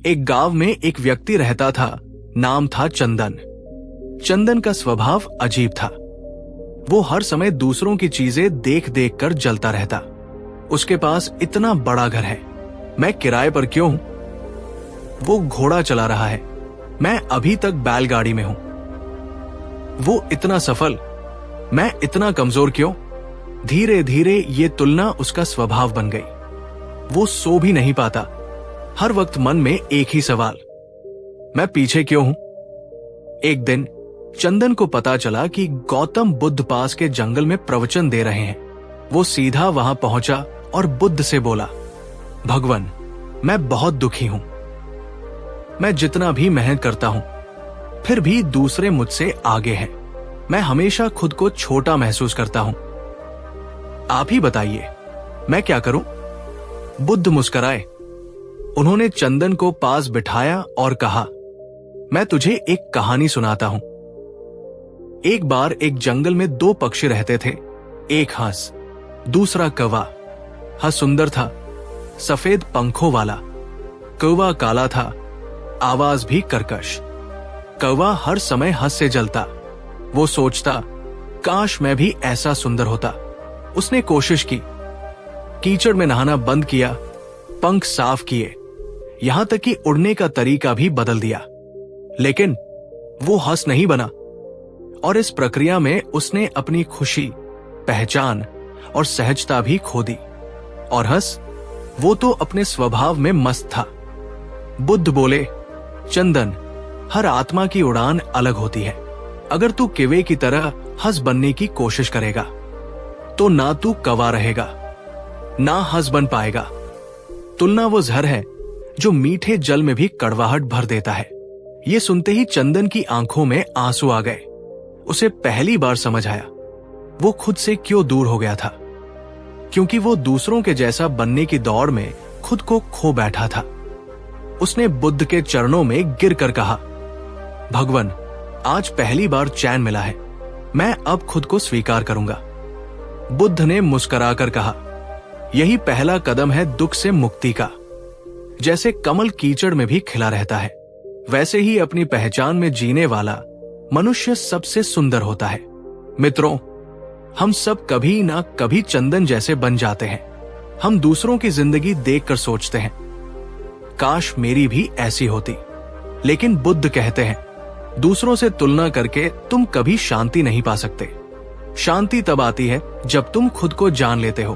एक गांव में एक व्यक्ति रहता था। नाम था चंदन। चंदन का स्वभाव अजीब था। वो हर समय दूसरों की चीजें देख देख कर जलता रहता। उसके पास इतना बड़ा घर है, मैं किराए पर क्यों हूं? वो घोड़ा चला रहा है, मैं अभी तक बैलगाड़ी में हूं। वो इतना सफल, मैं इतना कमजोर क्यों? धीरे धीरे ये तुलना उसका स्वभाव बन गई। वो सो भी नहीं पाता। हर वक्त मन में एक ही सवाल, मैं पीछे क्यों हूं? एक दिन चंदन को पता चला कि गौतम बुद्ध पास के जंगल में प्रवचन दे रहे हैं। वो सीधा वहां पहुंचा और बुद्ध से बोला, भगवान, मैं बहुत दुखी हूं। मैं जितना भी मेहनत करता हूं, फिर भी दूसरे मुझसे आगे हैं। मैं हमेशा खुद को छोटा महसूस करता हूं। आप ही बताइए, मैं क्या करूं? बुद्ध मुस्कुराए। उन्होंने चंदन को पास बिठाया और कहा, मैं तुझे एक कहानी सुनाता हूं। एक बार एक जंगल में दो पक्षी रहते थे, एक हंस, दूसरा कौवा। हंस सुंदर था, सफेद पंखों वाला। कौवा काला था, आवाज भी कर्कश। कौवा हर समय हंस से जलता। वो सोचता, काश मैं भी ऐसा सुंदर होता। उसने कोशिश की, कीचड़ में नहाना बंद किया, पंख साफ किए, यहां तक कि उड़ने का तरीका भी बदल दिया, लेकिन वो हंस नहीं बना। और इस प्रक्रिया में उसने अपनी खुशी, पहचान और सहजता भी खो दी। और हंस, वो तो अपने स्वभाव में मस्त था। बुद्ध बोले, चंदन, हर आत्मा की उड़ान अलग होती है। अगर तू किवे की तरह हंस बनने की कोशिश करेगा तो ना तू कौवा रहेगा, ना हंस बन पाएगा। तुलना वो जहर है जो मीठे जल में भी कड़वाहट भर देता है। ये सुनते ही चंदन की आंखों में आंसू आ गए। उसे पहली बार समझ आया वो खुद से क्यों दूर हो गया था, क्योंकि वो दूसरों के जैसा बनने की दौड़ में खुद को खो बैठा था। उसने बुद्ध के चरणों में गिरकर कहा, भगवान, आज पहली बार चैन मिला है। मैं अब खुद को स्वीकार करूंगा। बुद्ध ने मुस्कुराकर कहा, यही पहला कदम है दुख से मुक्ति का। जैसे कमल कीचड़ में भी खिला रहता है, वैसे ही अपनी पहचान में जीने वाला मनुष्य सबसे सुंदर होता है। मित्रों, हम सब कभी ना कभी चंदन जैसे बन जाते हैं। हम दूसरों की जिंदगी देखकर सोचते हैं, काश मेरी भी ऐसी होती। लेकिन बुद्ध कहते हैं, दूसरों से तुलना करके तुम कभी शांति नहीं पा सकते। शांति तब आती है जब तुम खुद को जान लेते हो।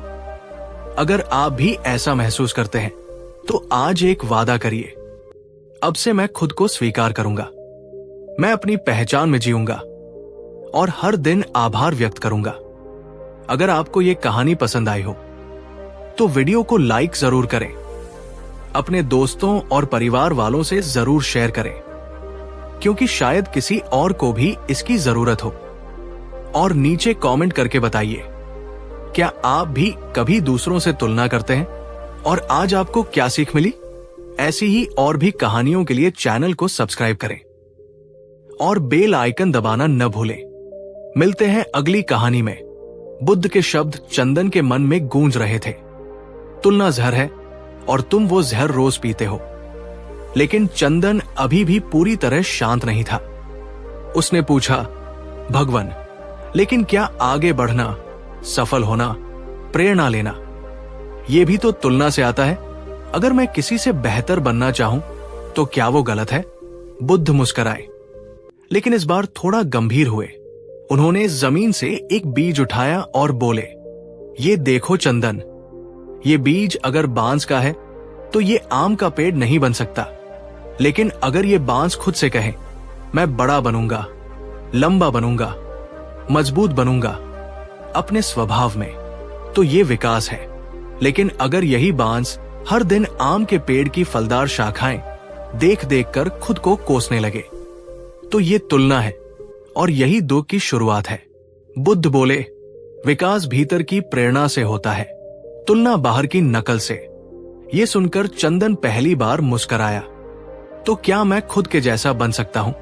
अगर आप भी ऐसा महसूस करते हैं तो आज एक वादा करिए, अब से मैं खुद को स्वीकार करूंगा। मैं अपनी पहचान में जीऊंगा और हर दिन आभार व्यक्त करूंगा। अगर आपको यह कहानी पसंद आई हो तो वीडियो को लाइक जरूर करें। अपने दोस्तों और परिवार वालों से जरूर शेयर करें, क्योंकि शायद किसी और को भी इसकी जरूरत हो। और नीचे कमेंट करके बताइए, क्या आप भी कभी दूसरों से तुलना करते हैं और आज आपको क्या सीख मिली? ऐसी ही और भी कहानियों के लिए चैनल को सब्सक्राइब करें और बेल आइकन दबाना न भूलें। मिलते हैं अगली कहानी में। बुद्ध के शब्द चंदन के मन में गूंज रहे थे, तुलना जहर है और तुम वो जहर रोज पीते हो। लेकिन चंदन अभी भी पूरी तरह शांत नहीं था। उसने पूछा, भगवान, लेकिन क्या आगे बढ़ना, सफल होना, प्रेरणा लेना, ये भी तो तुलना से आता है? अगर मैं किसी से बेहतर बनना चाहूं तो क्या वो गलत है? बुद्ध मुस्कुराए, लेकिन इस बार थोड़ा गंभीर हुए। उन्होंने जमीन से एक बीज उठाया और बोले, ये देखो चंदन, ये बीज अगर बांस का है तो ये आम का पेड़ नहीं बन सकता। लेकिन अगर ये बांस खुद से कहे, मैं बड़ा बनूंगा, लंबा बनूंगा, मजबूत बनूंगा अपने स्वभाव में, तो ये विकास है। लेकिन अगर यही बांस हर दिन आम के पेड़ की फलदार शाखाएं देख देख कर खुद को कोसने लगे, तो ये तुलना है और यही दुख की शुरुआत है। बुद्ध बोले, विकास भीतर की प्रेरणा से होता है, तुलना बाहर की नकल से। ये सुनकर चंदन पहली बार मुस्कुराया। तो क्या मैं खुद के जैसा बन सकता हूं,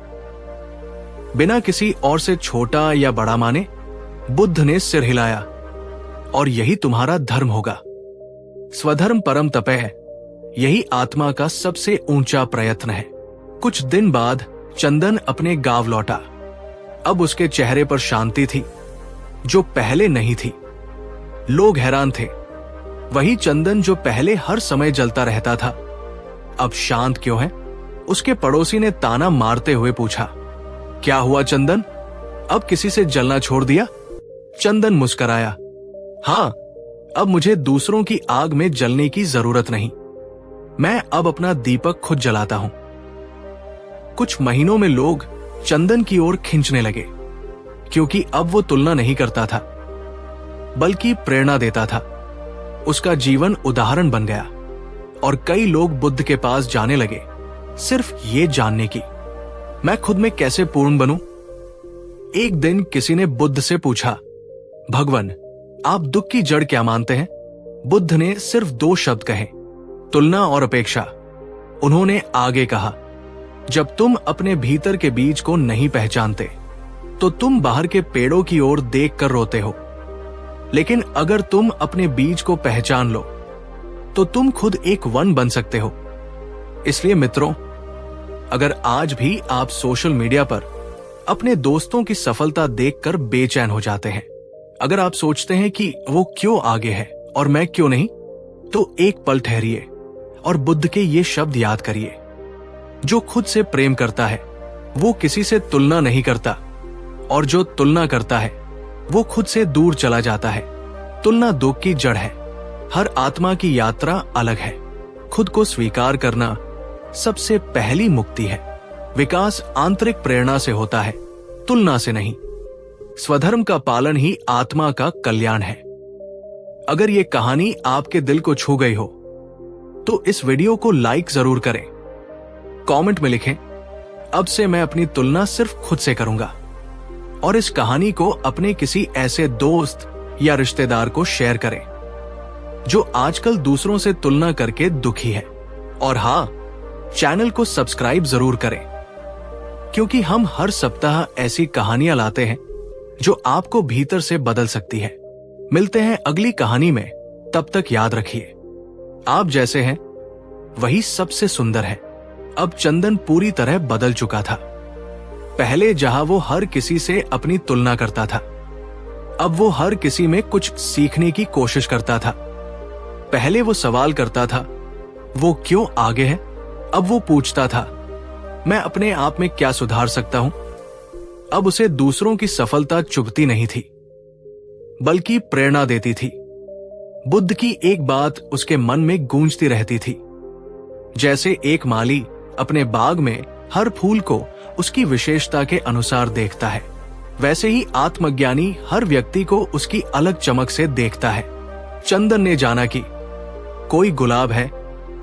बिना किसी और से छोटा या बड़ा माने? बुद्ध ने सिर हिलाया, और यही तुम्हारा धर्म होगा। स्वधर्म परम तपः है, यही आत्मा का सबसे ऊंचा प्रयत्न है। कुछ दिन बाद चंदन अपने गांव लौटा। अब उसके चेहरे पर शांति थी जो पहले नहीं थी। लोग हैरान थे, वही चंदन जो पहले हर समय जलता रहता था अब शांत क्यों है? उसके पड़ोसी ने ताना मारते हुए पूछा, क्या हुआ चंदन, अब किसी से जलना छोड़ दिया? चंदन मुस्कुराया, हाँ, अब मुझे दूसरों की आग में जलने की जरूरत नहीं। मैं अब अपना दीपक खुद जलाता हूं। कुछ महीनों में लोग चंदन की ओर खींचने लगे, क्योंकि अब वो तुलना नहीं करता था बल्कि प्रेरणा देता था। उसका जीवन उदाहरण बन गया और कई लोग बुद्ध के पास जाने लगे सिर्फ ये जानने की, मैं खुद में कैसे पूर्ण बनूं। एक दिन किसी ने बुद्ध से पूछा, भगवान, आप दुख की जड़ क्या मानते हैं? बुद्ध ने सिर्फ 2 शब्द कहे, तुलना और अपेक्षा। उन्होंने आगे कहा, जब तुम अपने भीतर के बीज को नहीं पहचानते तो तुम बाहर के पेड़ों की ओर देखकर रोते हो, लेकिन अगर तुम अपने बीज को पहचान लो तो तुम खुद एक वन बन सकते हो। इसलिए मित्रों, अगर आज भी आप सोशल मीडिया पर अपने दोस्तों की सफलता देखकर बेचैन हो जाते हैं, अगर आप सोचते हैं कि वो क्यों आगे है और मैं क्यों नहीं, तो एक पल ठहरिए और बुद्ध के ये शब्द याद करिए, जो खुद से प्रेम करता है वो किसी से तुलना नहीं करता, और जो तुलना करता है वो खुद से दूर चला जाता है। तुलना दुख की जड़ है। हर आत्मा की यात्रा अलग है। खुद को स्वीकार करना सबसे पहली मुक्ति है। विकास आंतरिक प्रेरणा से होता है, तुलना से नहीं। स्वधर्म का पालन ही आत्मा का कल्याण है। अगर ये कहानी आपके दिल को छू गई हो तो इस वीडियो को लाइक जरूर करें। कमेंट में लिखें, अब से मैं अपनी तुलना सिर्फ खुद से करूंगा, और इस कहानी को अपने किसी ऐसे दोस्त या रिश्तेदार को शेयर करें जो आजकल दूसरों से तुलना करके दुखी है। और हाँ, चैनल को सब्सक्राइब जरूर करें, क्योंकि हम हर सप्ताह ऐसी कहानियां लाते हैं जो आपको भीतर से बदल सकती है। मिलते हैं अगली कहानी में, तब तक याद रखिए, आप जैसे हैं वही सबसे सुंदर है। अब चंदन पूरी तरह बदल चुका था। पहले जहां वो हर किसी से अपनी तुलना करता था, अब वो हर किसी में कुछ सीखने की कोशिश करता था। पहले वो सवाल करता था, वो क्यों आगे है? अब वो पूछता था, मैं अपने आप में क्या सुधार सकता हूं? अब उसे दूसरों की सफलता चुभती नहीं थी, बल्कि प्रेरणा देती थी। बुद्ध की एक बात उसके मन में गूंजती रहती थी, जैसे एक माली अपने बाग में हर फूल को उसकी विशेषता के अनुसार देखता है, वैसे ही आत्मज्ञानी हर व्यक्ति को उसकी अलग चमक से देखता है। चंदन ने जाना कि कोई गुलाब है,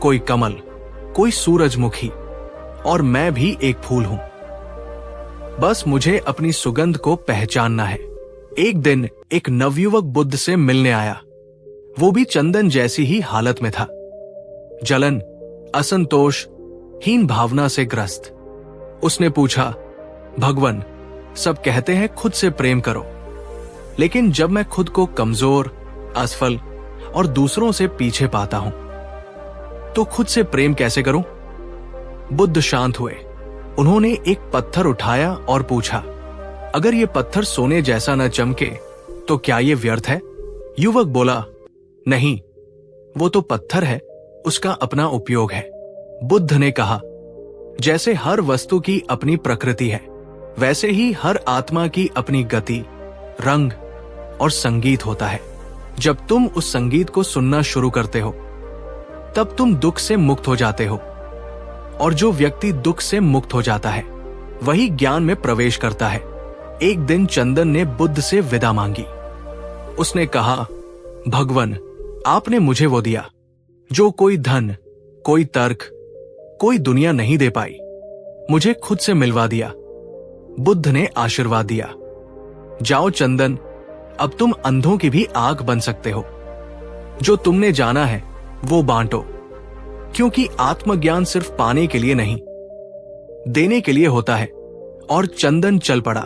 कोई कमल, कोई सूरजमुखी, और मैं भी एक फूल हूं। बस मुझे अपनी सुगंध को पहचानना है। एक दिन एक नवयुवक बुद्ध से मिलने आया। वो भी चंदन जैसी ही हालत में था, जलन, असंतोष, हीन भावना से ग्रस्त। उसने पूछा, भगवान, सब कहते हैं खुद से प्रेम करो, लेकिन जब मैं खुद को कमजोर, असफल और दूसरों से पीछे पाता हूं, तो खुद से प्रेम कैसे करूं? बुद्ध शांत हुए। उन्होंने एक पत्थर उठाया और पूछा, अगर ये पत्थर सोने जैसा न चमके तो क्या ये व्यर्थ है? युवक बोला, नहीं, वो तो पत्थर है, उसका अपना उपयोग है। बुद्ध ने कहा, जैसे हर वस्तु की अपनी प्रकृति है, वैसे ही हर आत्मा की अपनी गति, रंग और संगीत होता है। जब तुम उस संगीत को सुनना शुरू करते हो, तब तुम दुख से मुक्त हो जाते हो, और जो व्यक्ति दुख से मुक्त हो जाता है वही ज्ञान में प्रवेश करता है। एक दिन चंदन ने बुद्ध से विदा मांगी। उसने कहा, भगवान, आपने मुझे वो दिया जो कोई धन, कोई तर्क, कोई दुनिया नहीं दे पाई। मुझे खुद से मिलवा दिया। बुद्ध ने आशीर्वाद दिया, जाओ चंदन, अब तुम अंधों की भी आंख बन सकते हो। जो तुमने जाना है वो बांटो, क्योंकि आत्मज्ञान सिर्फ पाने के लिए नहीं, देने के लिए होता है। और चंदन चल पड़ा।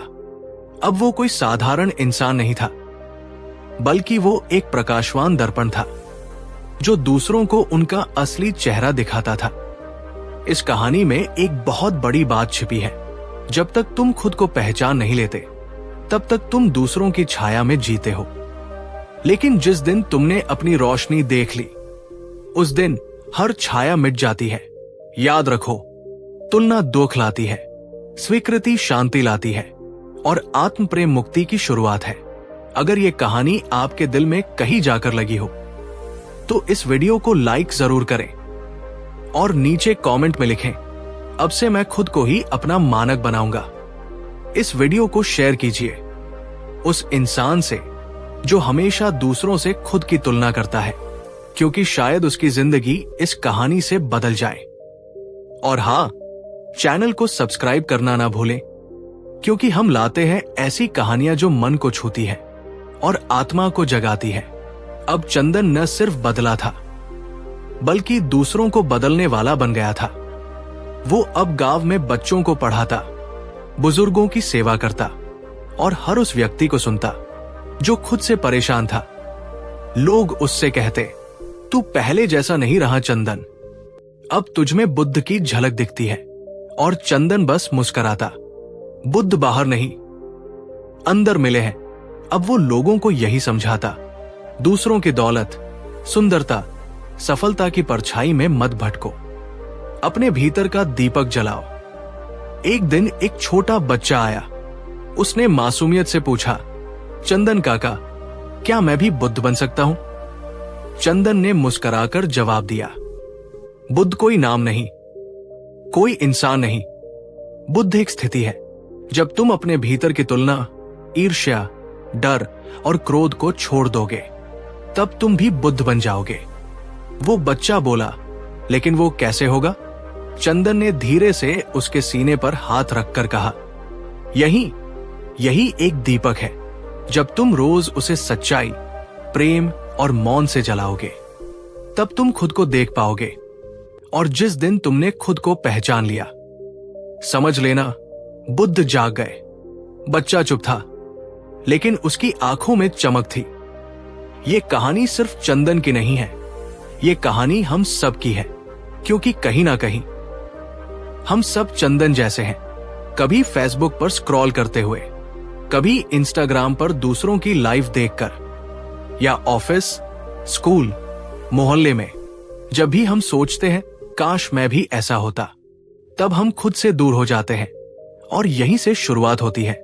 अब वो कोई साधारण इंसान नहीं था, बल्कि वो एक प्रकाशवान दर्पण था। जो दूसरों को उनका असली चेहरा दिखाता था। इस कहानी में एक बहुत बड़ी बात छिपी है। जब तक तुम खुद को पहचान नहीं लेते, तब तक तुम दूसरों की छाया में जीते हो। लेकिन जिस दिन तुमने अपनी रोशनी देख ली, उस दिन हर छाया मिट जाती है। याद रखो, तुलना दुख लाती है, स्वीकृति शांति लाती है और आत्म प्रेम मुक्ति की शुरुआत है। अगर ये कहानी आपके दिल में कहीं जाकर लगी हो तो इस वीडियो को लाइक जरूर करें और नीचे कमेंट में लिखें, अब से मैं खुद को ही अपना मानक बनाऊंगा। इस वीडियो को शेयर कीजिए उस इंसान से जो हमेशा दूसरों से खुद की तुलना करता है, क्योंकि शायद उसकी जिंदगी इस कहानी से बदल जाए। और हाँ, चैनल को सब्सक्राइब करना ना भूलें, क्योंकि हम लाते हैं ऐसी कहानियां जो मन को छूती है और आत्मा को जगाती है। अब चंदन न सिर्फ बदला था, बल्कि दूसरों को बदलने वाला बन गया था। वो अब गांव में बच्चों को पढ़ाता, बुजुर्गों की सेवा करता और हर उस व्यक्ति को सुनता जो खुद से परेशान था। लोग उससे कहते, तू पहले जैसा नहीं रहा चंदन, अब तुझमें बुद्ध की झलक दिखती है। और चंदन बस मुस्कुराता, बुद्ध बाहर नहीं, अंदर मिले हैं। अब वो लोगों को यही समझाता, दूसरों की दौलत, सुंदरता, सफलता की परछाई में मत भटको, अपने भीतर का दीपक जलाओ। एक दिन एक छोटा बच्चा आया। उसने मासूमियत से पूछा, चंदन काका, क्या मैं भी बुद्ध बन सकता हूं? चंदन ने मुस्कुराकर जवाब दिया, बुद्ध कोई नाम नहीं, कोई इंसान नहीं, बुद्ध एक स्थिति है। जब तुम अपने भीतर की तुलना, ईर्ष्या, डर और क्रोध को छोड़ दोगे, तब तुम भी बुद्ध बन जाओगे। वो बच्चा बोला, लेकिन वो कैसे होगा? चंदन ने धीरे से उसके सीने पर हाथ रखकर कहा, यही एक दीपक है। जब तुम रोज उसे सच्चाई, प्रेम और मौन से जलाओगे, तब तुम खुद को देख पाओगे। और जिस दिन तुमने खुद को पहचान लिया, समझ लेना बुद्ध जाग गए। बच्चा चुप था, लेकिन उसकी आंखों में चमक थी। ये कहानी सिर्फ चंदन की नहीं है, ये कहानी हम सब की है, क्योंकि कहीं ना कहीं हम सब चंदन जैसे हैं। कभी फेसबुक पर स्क्रॉल करते हुए, कभी इंस्टाग्राम पर दूसरों की लाइफ देखकर, या ऑफिस, स्कूल, मोहल्ले में जब भी हम सोचते हैं काश मैं भी ऐसा होता, तब हम खुद से दूर हो जाते हैं। और यहीं से शुरुआत होती है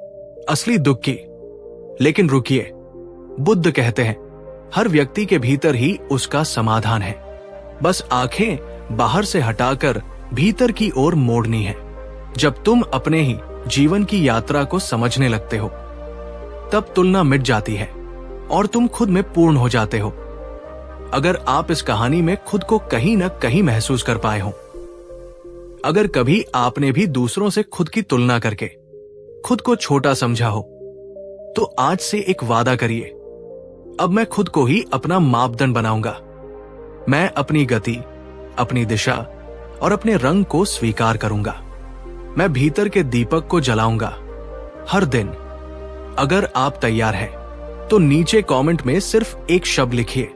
असली दुख की। लेकिन रुकिए, बुद्ध कहते हैं हर व्यक्ति के भीतर ही उसका समाधान है, बस आंखें बाहर से हटाकर भीतर की ओर मोड़नी है। जब तुम अपने ही जीवन की यात्रा को समझने लगते हो, तब तुलना मिट जाती है और तुम खुद में पूर्ण हो जाते हो। अगर आप इस कहानी में खुद को कहीं न कहीं महसूस कर पाए हो, अगर कभी आपने भी दूसरों से खुद की तुलना करके खुद को छोटा समझा हो, तो आज से एक वादा करिए, अब मैं खुद को ही अपना मापदंड बनाऊंगा। मैं अपनी गति, अपनी दिशा और अपने रंग को स्वीकार करूंगा। मैं भीतर के दीपक को जलाऊंगा हर दिन। अगर आप तैयार हैं, तो नीचे कमेंट में सिर्फ एक शब्द लिखिए,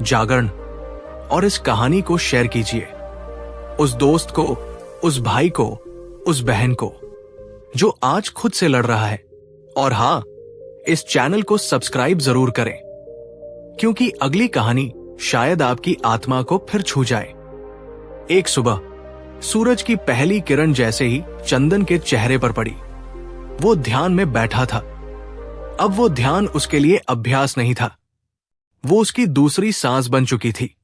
जागरण, और इस कहानी को शेयर कीजिए उस दोस्त को, उस भाई को, उस बहन को जो आज खुद से लड़ रहा है। और हां, इस चैनल को सब्सक्राइब जरूर करें, क्योंकि अगली कहानी शायद आपकी आत्मा को फिर छू जाए। एक सुबह सूरज की पहली किरण जैसे ही चंदन के चेहरे पर पड़ी, वो ध्यान में बैठा था। अब वो ध्यान उसके लिए अभ्यास नहीं था, वो उसकी दूसरी सांस बन चुकी थी।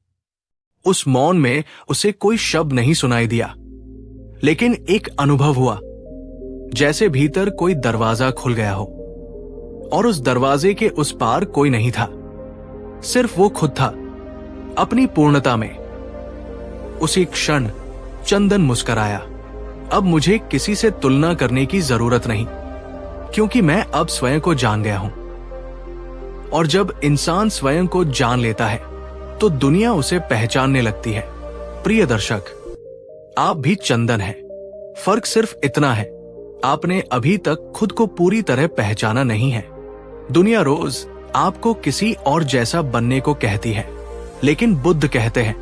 उस मौन में उसे कोई शब्द नहीं सुनाई दिया, लेकिन एक अनुभव हुआ, जैसे भीतर कोई दरवाजा खुल गया हो और उस दरवाजे के उस पार कोई नहीं था, सिर्फ वो खुद था, अपनी पूर्णता में। उसी क्षण चंदन मुस्कुराया, अब मुझे किसी से तुलना करने की जरूरत नहीं, क्योंकि मैं अब स्वयं को जान गया हूं। और जब इंसान स्वयं को जान लेता है, तो दुनिया उसे पहचानने लगती है। प्रिय दर्शक, आप भी चंदन हैं। फर्क सिर्फ इतना है, आपने अभी तक खुद को पूरी तरह पहचाना नहीं है। दुनिया रोज आपको किसी और जैसा बनने को कहती है, लेकिन बुद्ध कहते हैं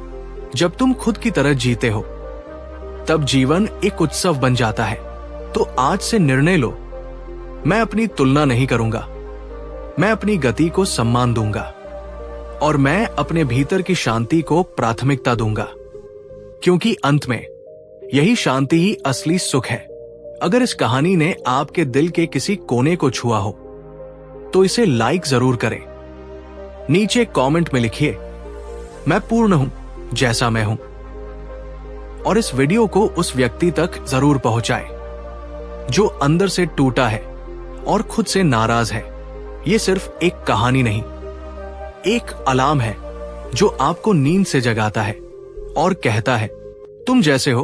जब तुम खुद की तरह जीते हो तब जीवन एक उत्सव बन जाता है। तो आज से निर्णय लो, मैं अपनी तुलना नहीं करूंगा, मैं अपनी गति को सम्मान दूंगा और मैं अपने भीतर की शांति को प्राथमिकता दूंगा, क्योंकि अंत में यही शांति ही असली सुख है। अगर इस कहानी ने आपके दिल के किसी कोने को छुआ हो तो इसे लाइक जरूर करें। नीचे कमेंट में लिखिए, मैं पूर्ण हूं जैसा मैं हूं, और इस वीडियो को उस व्यक्ति तक जरूर पहुंचाएं जो अंदर से टूटा है और खुद से नाराज है। ये सिर्फ एक कहानी नहीं, एक अलार्म है जो आपको नींद से जगाता है और कहता है तुम जैसे हो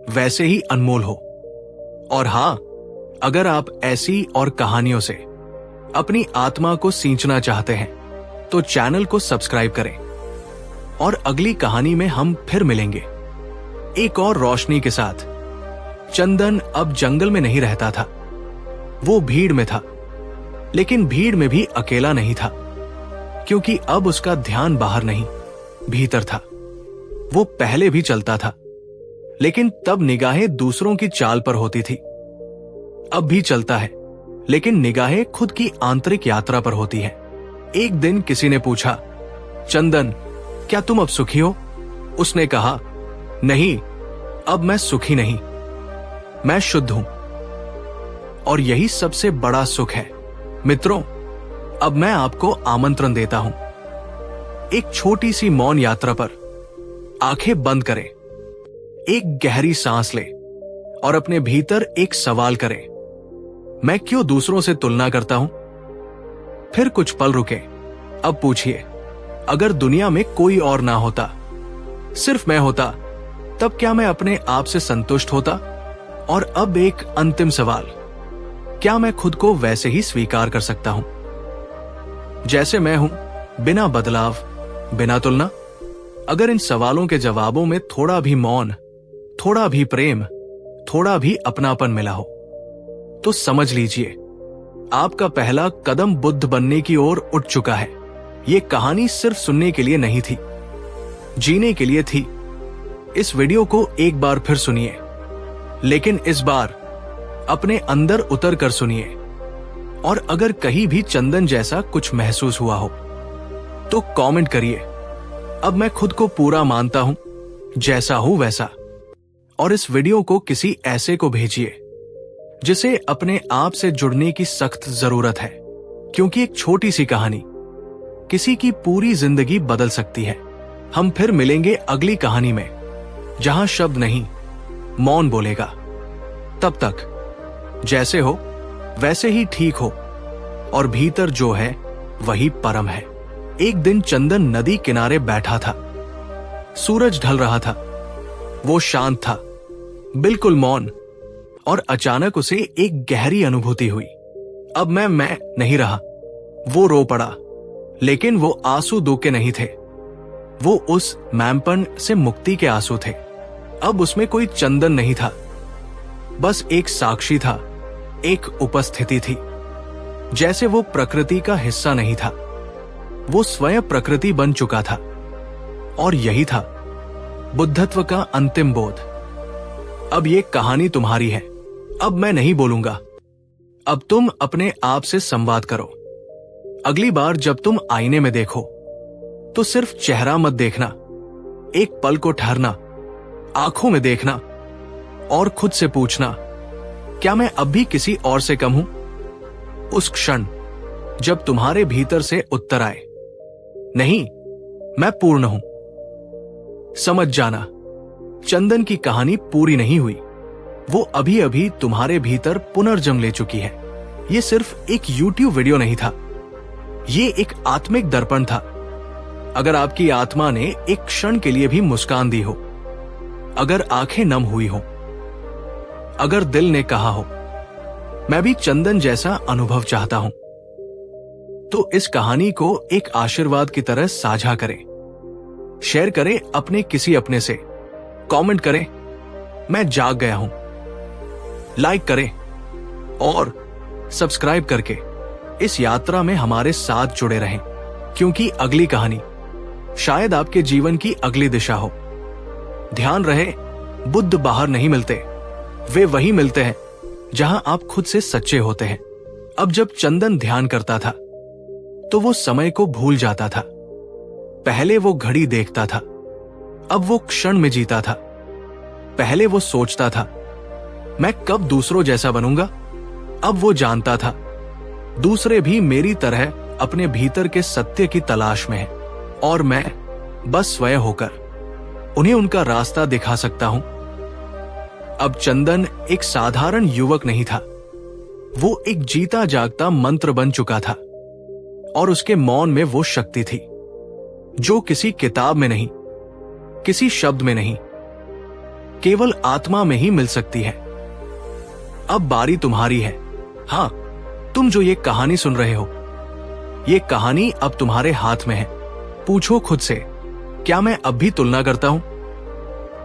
वैसे ही अनमोल हो। और हां, अगर आप ऐसी और कहानियों से अपनी आत्मा को सींचना चाहते हैं तो चैनल को सब्सक्राइब करें और अगली कहानी में हम फिर मिलेंगे एक और रोशनी के साथ। चंदन अब जंगल में नहीं रहता था, वो भीड़ में था, लेकिन भीड़ में भी अकेला नहीं था, क्योंकि अब उसका ध्यान बाहर नहीं भीतर था। वो पहले भी चलता था, लेकिन तब निगाहें दूसरों की चाल पर होती थी। अब भी चलता है, लेकिन निगाहें खुद की आंतरिक यात्रा पर होती है। एक दिन किसी ने पूछा, चंदन क्या तुम अब सुखी हो? उसने कहा, नहीं, अब मैं सुखी नहीं, मैं शुद्ध हूं। और यही सबसे बड़ा सुख है। मित्रों, अब मैं आपको आमंत्रण देता हूं एक छोटी सी मौन यात्रा पर। आंखें बंद करें, एक गहरी सांस लें और अपने भीतर एक सवाल करें, मैं क्यों दूसरों से तुलना करता हूं? फिर कुछ पल रुके। अब पूछिए, अगर दुनिया में कोई और ना होता, सिर्फ मैं होता, तब क्या मैं अपने आप से संतुष्ट होता? और अब एक अंतिम सवाल, क्या मैं खुद को वैसे ही स्वीकार कर सकता हूं जैसे मैं हूं, बिना बदलाव, बिना तुलना? अगर इन सवालों के जवाबों में थोड़ा भी मौन, थोड़ा भी प्रेम, थोड़ा भी अपनापन मिला हो तो समझ लीजिए आपका पहला कदम बुद्ध बनने की ओर उठ चुका है। यह कहानी सिर्फ सुनने के लिए नहीं थी, जीने के लिए थी। इस वीडियो को एक बार फिर सुनिए, लेकिन इस बार अपने अंदर उतर कर सुनिए। और अगर कहीं भी चंदन जैसा कुछ महसूस हुआ हो तो कमेंट करिए, अब मैं खुद को पूरा मानता हूं, जैसा हूं वैसा। और इस वीडियो को किसी ऐसे को भेजिए जिसे अपने आप से जुड़ने की सख्त जरूरत है, क्योंकि एक छोटी सी कहानी किसी की पूरी जिंदगी बदल सकती है। हम फिर मिलेंगे अगली कहानी में, जहां शब्द नहीं, मौन बोलेगा। तब तक जैसे हो वैसे ही ठीक हो, और भीतर जो है वही परम है। एक दिन चंदन नदी किनारे बैठा था। सूरज ढल रहा था। वो शांत था, बिल्कुल मौन, और अचानक उसे एक गहरी अनुभूति हुई। अब मैं नहीं रहा। वो रो पड़ा, लेकिन वो आंसू दो के नहीं थे। वो उस मैमपन से मुक्ति के आंसू थे। अब उसमें कोई चंदन नहीं था, बस एक साक्षी था, एक उपस्थिति थी। जैसे वो प्रकृति का हिस्सा नहीं था, वो स्वयं प्रकृति बन चुका था। और यही था बुद्धत्व का अंतिम बोध। अब ये कहानी तुम्हारी है। अब मैं नहीं बोलूंगा, अब तुम अपने आप से संवाद करो। अगली बार जब तुम आईने में देखो तो सिर्फ चेहरा मत देखना, एक पल को ठहरना, आंखों में देखना और खुद से पूछना, क्या मैं अब भी किसी और से कम हूं? उस क्षण जब तुम्हारे भीतर से उत्तर आए, नहीं, मैं पूर्ण हूं, समझ जाना चंदन की कहानी पूरी नहीं हुई। वो अभी अभी तुम्हारे भीतर पुनर्जन्म ले चुकी है। ये सिर्फ एक YouTube वीडियो नहीं था, ये एक आत्मिक दर्पण था। अगर आपकी आत्मा ने एक क्षण के लिए भी मुस्कान दी हो, अगर आंखें नम हुई हो, अगर दिल ने कहा हो, मैं भी चंदन जैसा अनुभव चाहता हूं, तो इस कहानी को एक आशीर्वाद की तरह साझा करें, शेयर करें अपने किसी अपने से, कमेंट करें, मैं जाग गया हूं, लाइक करें और सब्सक्राइब करके इस यात्रा में हमारे साथ जुड़े रहें, क्योंकि अगली कहानी शायद आपके जीवन की अगली दिशा हो। ध्यान रहे, बुद्ध बाहर नहीं मिलते, वे वही मिलते हैं जहां आप खुद से सच्चे होते हैं। अब जब चंदन ध्यान करता था तो वो समय को भूल जाता था। पहले वो घड़ी देखता था, अब वो क्षण में जीता था। पहले वो सोचता था, मैं कब दूसरों जैसा बनूंगा, अब वो जानता था दूसरे भी मेरी तरह अपने भीतर के सत्य की तलाश में हैं और मैं बस स्वयं होकर उन्हें उनका रास्ता दिखा सकता हूं। अब चंदन एक साधारण युवक नहीं था, वो एक जीता जागता मंत्र बन चुका था और उसके मौन में वो शक्ति थी जो किसी किताब में नहीं, किसी शब्द में नहीं, केवल आत्मा में ही मिल सकती है। अब बारी तुम्हारी है। हां, तुम जो ये कहानी सुन रहे हो, ये कहानी अब तुम्हारे हाथ में है। पूछो खुद से, क्या मैं अब भी तुलना करता हूं?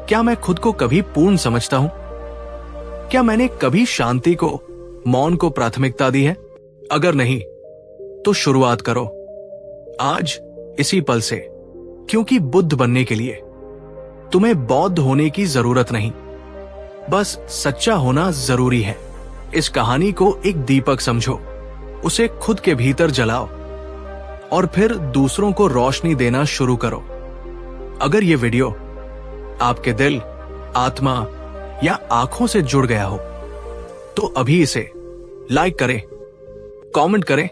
क्या मैं खुद को कभी पूर्ण समझता हूं? क्या मैंने कभी शांति को, मौन को प्राथमिकता दी है? अगर नहीं तो शुरुआत करो आज, इसी पल से, क्योंकि बुद्ध बनने के लिए तुम्हें बौद्ध होने की जरूरत नहीं, बस सच्चा होना जरूरी है। इस कहानी को एक दीपक समझो, उसे खुद के भीतर जलाओ और फिर दूसरों को रोशनी देना शुरू करो। अगर ये वीडियो आपके दिल, आत्मा या आंखों से जुड़ गया हो तो अभी इसे लाइक करें, कमेंट करें,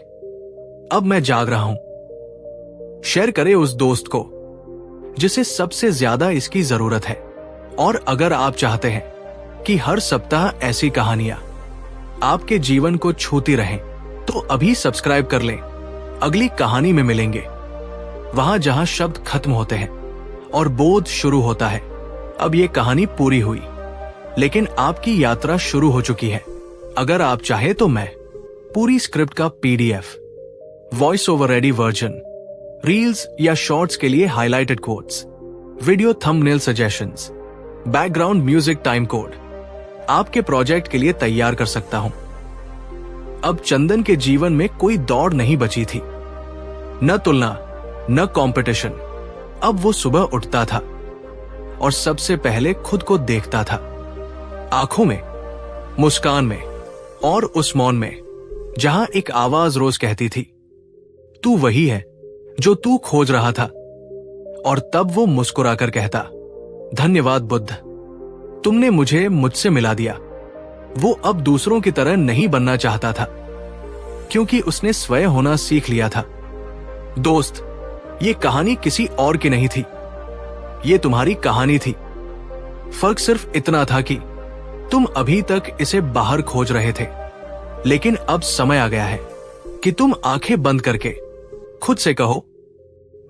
अब मैं जाग रहा हूं, शेयर करें उस दोस्त को जिसे सबसे ज्यादा इसकी जरूरत है। और अगर आप चाहते हैं कि हर सप्ताह ऐसी कहानियां आपके जीवन को छूती रहें तो अभी सब्सक्राइब कर लें। अगली कहानी में मिलेंगे, वहां जहां शब्द खत्म होते हैं और बोध शुरू होता है। अब ये कहानी पूरी हुई, लेकिन आपकी यात्रा शुरू हो चुकी है। अगर आप चाहे तो मैं पूरी स्क्रिप्ट का PDF, voice over ready version, reels या शॉर्ट्स के लिए highlighted quotes, video thumbnail suggestions, background music time code आपके प्रोजेक्ट के लिए तैयार कर सकता हूं। अब चंदन के जीवन में कोई दौड़ नहीं बची थी, न तुलना, न कंपटीशन। अब वो सुबह उठता था और सबसे पहले खुद को देखता था, आंखों में, मुस्कान में और उस मौन में जहां एक आवाज रोज कहती थी, तू वही है जो तू खोज रहा था। और तब वो मुस्कुराकर कहता, धन्यवाद बुद्ध, तुमने मुझे मुझसे मिला दिया। वो अब दूसरों की तरह नहीं बनना चाहता था, क्योंकि उसने स्वयं होना सीख लिया था। दोस्त, ये कहानी किसी और की नहीं थी, ये तुम्हारी कहानी थी। फर्क सिर्फ इतना था कि तुम अभी तक इसे बाहर खोज रहे थे, लेकिन अब समय आ गया है कि तुम आंखें बंद करके खुद से कहो,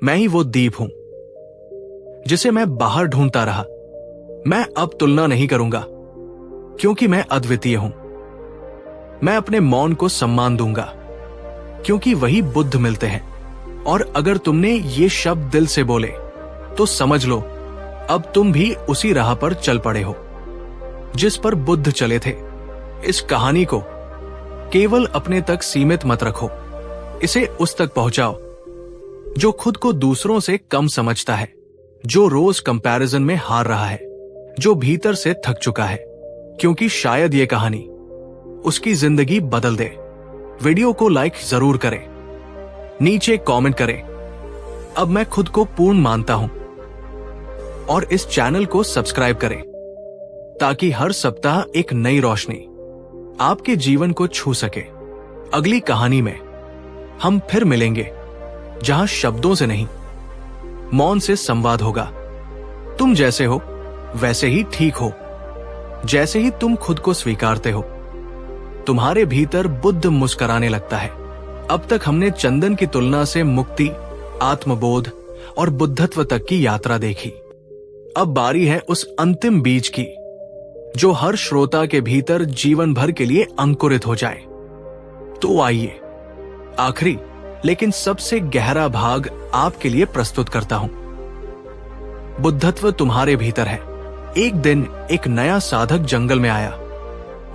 मैं ही वो दीप हूं जिसे मैं बाहर ढूंढता रहा। मैं अब तुलना नहीं करूंगा, क्योंकि मैं अद्वितीय हूं। मैं अपने मौन को सम्मान दूंगा, क्योंकि वही बुद्ध मिलते हैं। और अगर तुमने ये शब्द दिल से बोले तो समझ लो, अब तुम भी उसी राह पर चल पड़े हो जिस पर बुद्ध चले थे। इस कहानी को केवल अपने तक सीमित मत रखो, इसे उस तक पहुंचाओ जो खुद को दूसरों से कम समझता है, जो रोज कंपैरिजन में हार रहा है, जो भीतर से थक चुका है, क्योंकि शायद ये कहानी उसकी जिंदगी बदल दे। वीडियो को लाइक जरूर करें, नीचे कमेंट करें, अब मैं खुद को पूर्ण मानता हूं, और इस चैनल को सब्सक्राइब करें ताकि हर सप्ताह एक नई रोशनी आपके जीवन को छू सके। अगली कहानी में हम फिर मिलेंगे, जहां शब्दों से नहीं, मौन से संवाद होगा। तुम जैसे हो वैसे ही ठीक हो, जैसे ही तुम खुद को स्वीकारते हो, तुम्हारे भीतर बुद्ध मुस्कुराने लगता है। अब तक हमने चंदन की तुलना से मुक्ति, आत्मबोध और बुद्धत्व तक की यात्रा देखी। अब बारी है उस अंतिम बीज की जो हर श्रोता के भीतर जीवन भर के लिए अंकुरित हो जाए। तो आइए, आखिरी लेकिन सबसे गहरा भाग आपके लिए प्रस्तुत करता हूं। बुद्धत्व तुम्हारे भीतर है। एक दिन एक नया साधक जंगल में आया।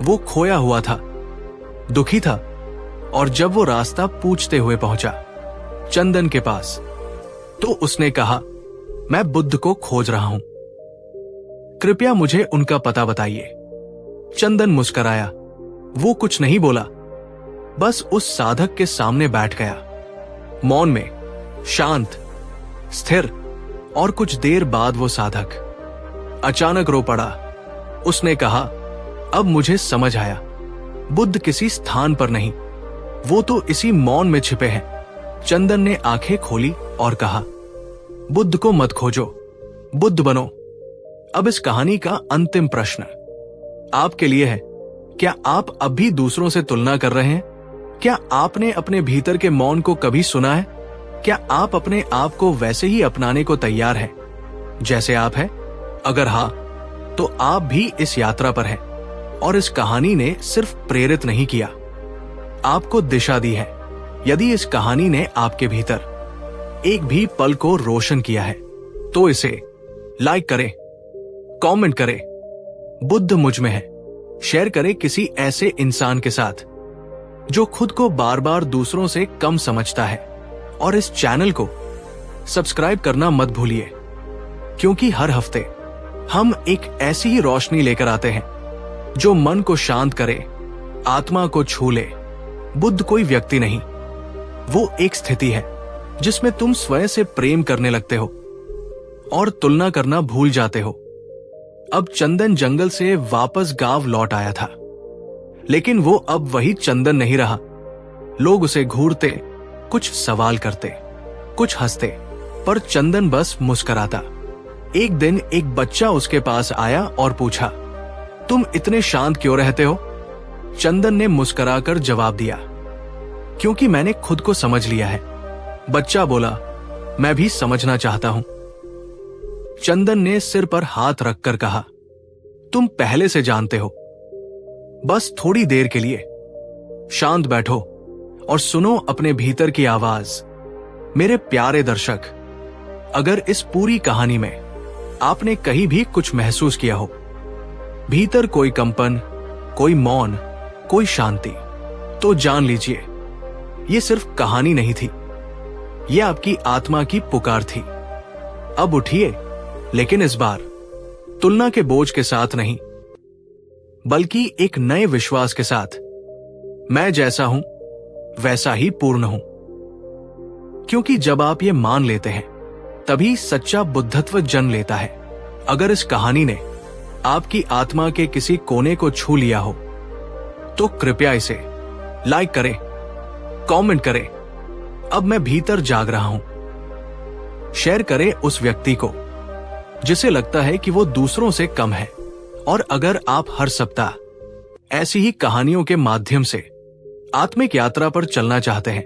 वो खोया हुआ था, दुखी था, और जब वो रास्ता पूछते हुए पहुंचा चंदन के पास, तो उसने कहा, मैं बुद्ध को खोज रहा हूं, कृपया मुझे उनका पता बताइए। चंदन मुस्कुराया। वो कुछ नहीं बोला, बस उस साधक के सामने बैठ गया, मौन में, शांत, स्थिर। और कुछ देर बाद वो साधक अचानक रो पड़ा। उसने कहा, अब मुझे समझ आया, बुद्ध किसी स्थान पर नहीं, वो तो इसी मौन में छिपे हैं। चंदन ने आंखें खोली और कहा, बुद्ध को मत खोजो, बुद्ध बनो। अब इस कहानी का अंतिम प्रश्न आपके लिए है। क्या आप अब भी दूसरों से तुलना कर रहे हैं? क्या आपने अपने भीतर के मौन को कभी सुना है? क्या आप अपने आप को वैसे ही अपनाने को तैयार हैं जैसे आप हैं? अगर हाँ, तो आप भी इस यात्रा पर हैं और इस कहानी ने सिर्फ प्रेरित नहीं किया, आपको दिशा दी है। यदि इस कहानी ने आपके भीतर एक भी पल को रोशन किया है, तो इसे लाइक करें, कमेंट करें, बुद्ध मुझ में है, शेयर करें किसी ऐसे इंसान के साथ जो खुद को बार बार दूसरों से कम समझता है। और इस चैनल को सब्सक्राइब करना मत भूलिए, क्योंकि हर हफ्ते हम एक ऐसी ही रोशनी लेकर आते हैं जो मन को शांत करे, आत्मा को छू ले। बुद्ध कोई व्यक्ति नहीं, वो एक स्थिति है जिसमें तुम स्वयं से प्रेम करने लगते हो और तुलना करना भूल जाते हो। अब चंदन जंगल से वापस गांव लौट आया था, लेकिन वो अब वही चंदन नहीं रहा। लोग उसे घूरते, कुछ सवाल करते, कुछ हंसते, पर चंदन बस मुस्कुराता। एक दिन एक बच्चा उसके पास आया और पूछा, तुम इतने शांत क्यों रहते हो? चंदन ने मुस्कुराकर जवाब दिया, क्योंकि मैंने खुद को समझ लिया है। बच्चा बोला, मैं भी समझना चाहता हूं। चंदन ने सिर पर हाथ रखकर कहा, तुम पहले से जानते हो, बस थोड़ी देर के लिए शांत बैठो और सुनो अपने भीतर की आवाज। मेरे प्यारे दर्शक, अगर इस पूरी कहानी में आपने कहीं भी कुछ महसूस किया हो, भीतर कोई कंपन, कोई मौन, कोई शांति, तो जान लीजिए ये सिर्फ कहानी नहीं थी, ये आपकी आत्मा की पुकार थी। अब उठिए, लेकिन इस बार तुलना के बोझ के साथ नहीं, बल्कि एक नए विश्वास के साथ, मैं जैसा हूं वैसा ही पूर्ण हूं। क्योंकि जब आप ये मान लेते हैं, तभी सच्चा बुद्धत्व जन्म लेता है। अगर इस कहानी ने आपकी आत्मा के किसी कोने को छू लिया हो, तो कृपया इसे लाइक करें, कमेंट करें, अब मैं भीतर जाग रहा हूं। शेयर करें उस व्यक्ति को जिसे लगता है कि वो दूसरों से कम है। और अगर आप हर सप्ताह ऐसी ही कहानियों के माध्यम से आत्मिक यात्रा पर चलना चाहते हैं,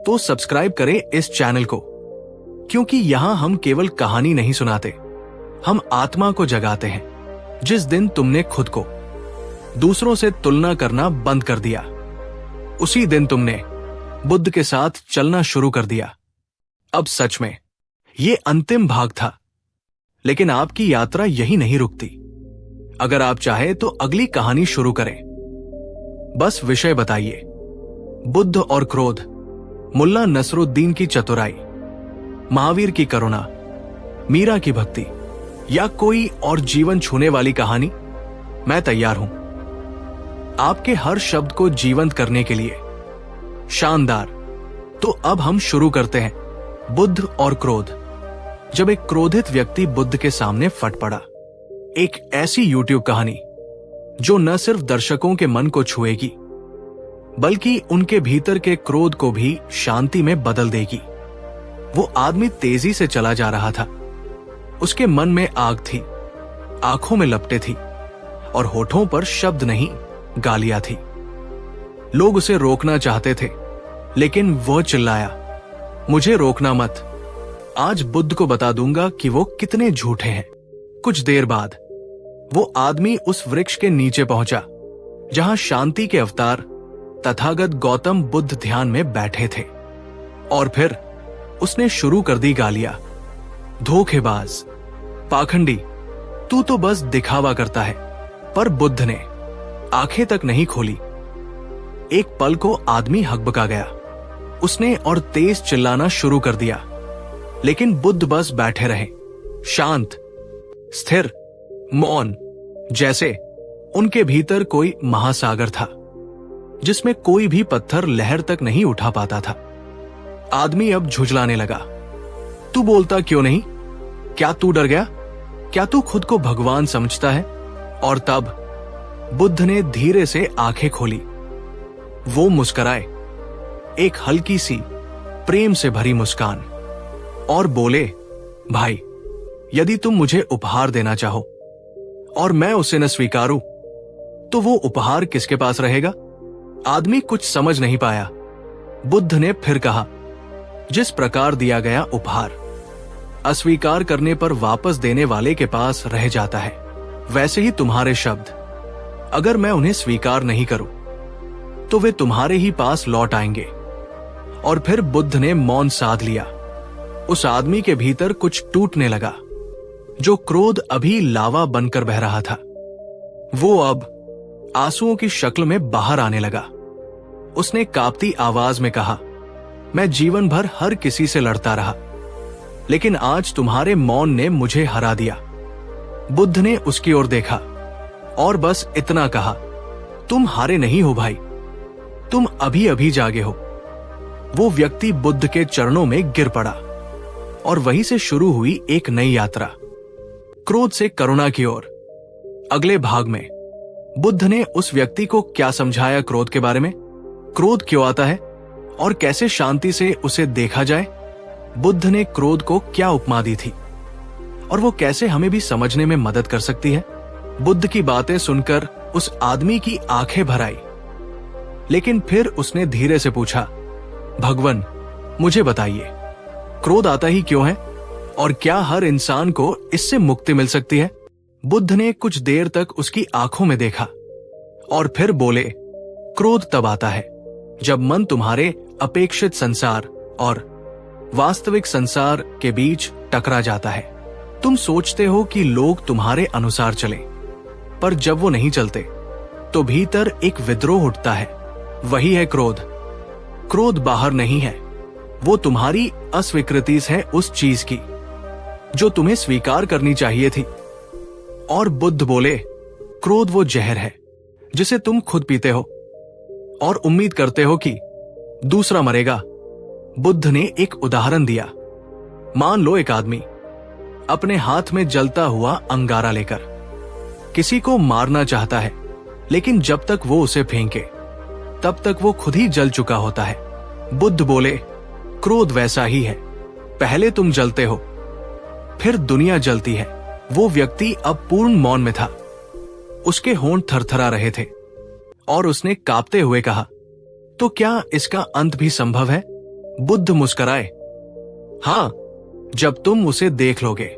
तो सब्सक्राइब करें इस चैनल को, क्योंकि यहां हम केवल कहानी नहीं सुनाते, हम आत्मा को जगाते हैं। जिस दिन तुमने खुद को दूसरों से तुलना करना बंद कर दिया, उसी दिन तुमने बुद्ध के साथ चलना शुरू कर दिया। अब सच में ये अंतिम भाग था, लेकिन आपकी यात्रा यही नहीं रुकती। अगर आप चाहे तो अगली कहानी शुरू करें। बस विषय बताइए, बुद्ध और क्रोध, मुल्ला नसरुद्दीन की चतुराई, महावीर की करुणा, मीरा की भक्ति, या कोई और जीवन छूने वाली कहानी। मैं तैयार हूं आपके हर शब्द को जीवंत करने के लिए। शानदार। तो अब हम शुरू करते हैं, बुद्ध और क्रोध। जब एक क्रोधित व्यक्ति बुद्ध के सामने फट पड़ा, एक ऐसी यूट्यूब कहानी जो न सिर्फ दर्शकों के मन को छुएगी, बल्कि उनके भीतर के क्रोध को भी शांति में बदल देगी। वो आदमी तेजी से चला जा रहा था, उसके मन में आग थी, आंखों में लपटें थी और होठों पर शब्द नहीं, गालियां थी। लोग उसे रोकना चाहते थे, लेकिन वह चिल्लाया, मुझे रोकना मत, आज बुद्ध को बता दूंगा कि वो कितने झूठे हैं। कुछ देर बाद वो आदमी उस वृक्ष के नीचे पहुंचा जहां शांति के अवतार तथागत गौतम बुद्ध ध्यान में बैठे थे। और फिर उसने शुरू कर दी गालियां, धोखेबाज, पाखंडी, तू तो बस दिखावा करता है। पर बुद्ध ने आंखें तक नहीं खोली। एक पल को आदमी हकबका गया, उसने और तेज चिल्लाना शुरू कर दिया, लेकिन बुद्ध बस बैठे रहे, शांत, स्थिर, मौन, जैसे उनके भीतर कोई महासागर था जिसमें कोई भी पत्थर लहर तक नहीं उठा पाता था। आदमी अब झुंझलाने लगा। तू बोलता क्यों नहीं? क्या तू डर गया? क्या तू खुद को भगवान समझता है? और तब बुद्ध ने धीरे से आंखें खोली। वो मुस्कुराए, एक हल्की सी प्रेम से भरी मुस्कान, और बोले, भाई, यदि तुम मुझे उपहार देना चाहो और मैं उसे न स्वीकारूं, तो वो उपहार किसके पास रहेगा? आदमी कुछ समझ नहीं पाया। बुद्ध ने फिर कहा, जिस प्रकार दिया गया उपहार अस्वीकार करने पर वापस देने वाले के पास रह जाता है, वैसे ही तुम्हारे शब्द, अगर मैं उन्हें स्वीकार नहीं करूं, तो वे तुम्हारे ही पास लौट आएंगे। और फिर बुद्ध ने मौन साध लिया। उस आदमी के भीतर कुछ टूटने लगा। जो क्रोध अभी लावा बनकर बह रहा था, वो अब आंसुओं की शक्ल में बाहर आने लगा। उसने कांपती आवाज में कहा, मैं जीवन भर हर किसी से लड़ता रहा, लेकिन आज तुम्हारे मौन ने मुझे हरा दिया। बुद्ध ने उसकी ओर देखा और बस इतना कहा, तुम हारे नहीं हो भाई, तुम अभी अभी जागे हो। वो व्यक्ति बुद्ध के चरणों में गिर पड़ा और वहीं से शुरू हुई एक नई यात्रा, क्रोध से करुणा की ओर। अगले भाग में बुद्ध ने उस व्यक्ति को क्या समझाया क्रोध के बारे में, क्रोध क्यों आता है और कैसे शांति से उसे देखा जाए। बुद्ध ने क्रोध को क्या उपमा दी थी और वो कैसे हमें भी समझने में मदद कर सकती है। बुद्ध की बातें सुनकर उस आदमी की आंखें भर आई, लेकिन फिर उसने धीरे से पूछा, भगवान, मुझे बताइए, क्रोध आता ही क्यों है और क्या हर इंसान को इससे मुक्ति मिल सकती है? बुद्ध ने कुछ देर तक उसकी आंखों में देखा और फिर बोले, क्रोध तब आता है जब मन तुम्हारे अपेक्षित संसार और वास्तविक संसार के बीच टकरा जाता है। तुम सोचते हो कि लोग तुम्हारे अनुसार चलें, पर जब वो नहीं चलते तो भीतर एक विद्रोह उठता है। वही है क्रोध। क्रोध बाहर नहीं है, वो तुम्हारी अस्वीकृति है उस चीज की जो तुम्हें स्वीकार करनी चाहिए थी। और बुद्ध बोले, क्रोध वो जहर है जिसे तुम खुद पीते हो और उम्मीद करते हो कि दूसरा मरेगा। बुद्ध ने एक उदाहरण दिया। मान लो एक आदमी अपने हाथ में जलता हुआ अंगारा लेकर किसी को मारना चाहता है, लेकिन जब तक वो उसे फेंके तब तक वो खुद ही जल चुका होता है। बुद्ध बोले, क्रोध वैसा ही है, पहले तुम जलते हो, फिर दुनिया जलती है। वो व्यक्ति अब पूर्ण मौन में था। उसके होंठ थरथरा रहे थे और उसने कांपते हुए कहा, तो क्या इसका अंत भी संभव है? बुद्ध मुस्कुराए, हां, जब तुम उसे देख लोगे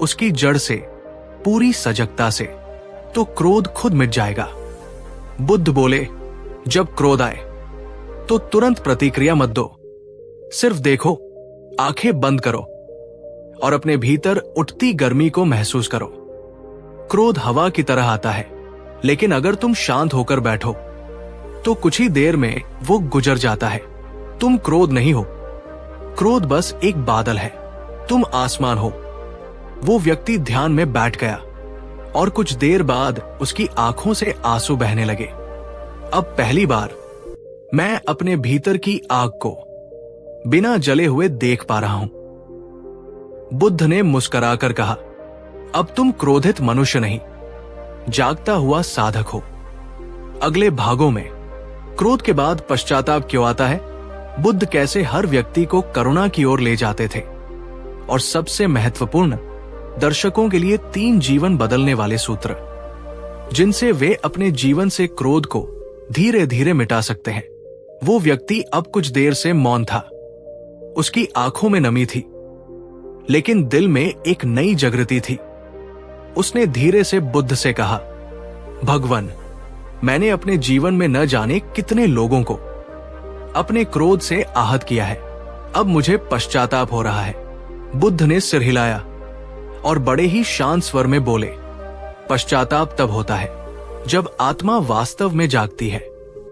उसकी जड़ से, पूरी सजगता से, तो क्रोध खुद मिट जाएगा। बुद्ध बोले, जब क्रोध आए तो तुरंत प्रतिक्रिया मत दो, सिर्फ देखो, आंखें बंद करो और अपने भीतर उठती गर्मी को महसूस करो। क्रोध हवा की तरह आता है, लेकिन अगर तुम शांत होकर बैठो तो कुछ ही देर में वो गुजर जाता है। तुम क्रोध नहीं हो, क्रोध बस एक बादल है, तुम आसमान हो। वो व्यक्ति ध्यान में बैठ गया और कुछ देर बाद उसकी आंखों से आंसू बहने लगे। अब पहली बार मैं अपने भीतर की आग को बिना जले हुए देख पा रहा हूं। बुद्ध ने मुस्कुराकर कहा, अब तुम क्रोधित मनुष्य नहीं, जागता हुआ साधक हो। अगले भागों में क्रोध के बाद पश्चाताप क्यों आता है, बुद्ध कैसे हर व्यक्ति को करुणा की ओर ले जाते थे, और सबसे महत्वपूर्ण, दर्शकों के लिए 3 जीवन बदलने वाले सूत्र जिनसे वे अपने जीवन से क्रोध को धीरे धीरे मिटा सकते हैं। वो व्यक्ति अब कुछ देर से मौन था। उसकी आंखों में नमी थी, लेकिन दिल में एक नई जागृति थी। उसने धीरे से बुद्ध से कहा, भगवान, मैंने अपने जीवन में न जाने कितने लोगों को अपने क्रोध से आहत किया है। अब मुझे पश्चाताप हो रहा है। बुद्ध ने सिर हिलाया और बड़े ही शांत स्वर में बोले, पश्चाताप तब होता है जब आत्मा वास्तव में जागती है,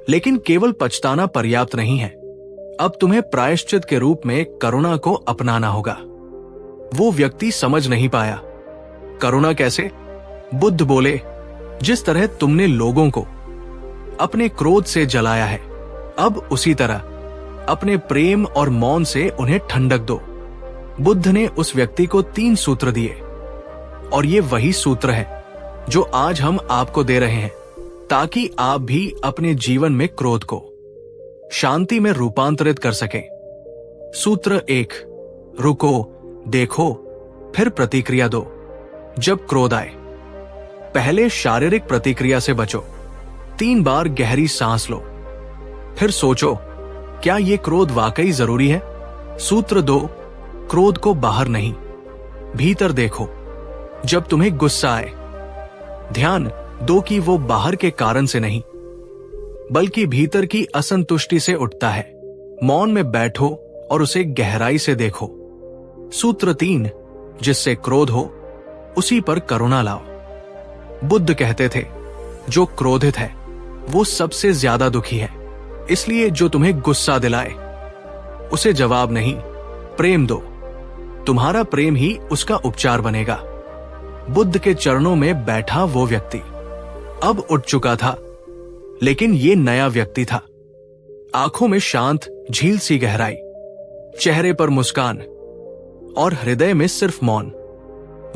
लेकिन केवल पछताना पर्याप्त नहीं है। अब तुम्हें प्रायश्चित के रूप में करुणा को अपनाना होगा। वो व्यक्ति समझ नहीं पाया। करुणा कैसे? बुद्ध बोले, जिस तरह तुमने लोगों को अपने क्रोध से जलाया है, अब उसी तरह अपने प्रेम और मौन से उन्हें ठंडक दो। बुद्ध ने उस व्यक्ति को 3 सूत्र दिए, और ये वही सूत्र है जो आज हम आपको दे रहे हैं, ताकि आप भी अपने जीवन में क्रोध को शांति में रूपांतरित कर सकें। सूत्र 1, रुको, देखो, फिर प्रतिक्रिया दो। जब क्रोध आए, पहले शारीरिक प्रतिक्रिया से बचो। 3 बार गहरी सांस लो, फिर सोचो, क्या यह क्रोध वाकई जरूरी है? सूत्र 2, क्रोध को बाहर नहीं, भीतर देखो। जब तुम्हें गुस्सा आए, ध्यान दो कि वो बाहर के कारण से नहीं, बल्कि भीतर की असंतुष्टि से उठता है। मौन में बैठो और उसे गहराई से देखो। सूत्र 3, जिससे क्रोध हो उसी पर करुणा लाओ। बुद्ध कहते थे, जो क्रोधित है वो सबसे ज्यादा दुखी है। इसलिए जो तुम्हें गुस्सा दिलाए उसे जवाब नहीं, प्रेम दो। तुम्हारा प्रेम ही उसका उपचार बनेगा। बुद्ध के चरणों में बैठा वो व्यक्ति अब उठ चुका था, लेकिन ये नया व्यक्ति था। आंखों में शांत झील सी गहराई, चेहरे पर मुस्कान और हृदय में सिर्फ मौन।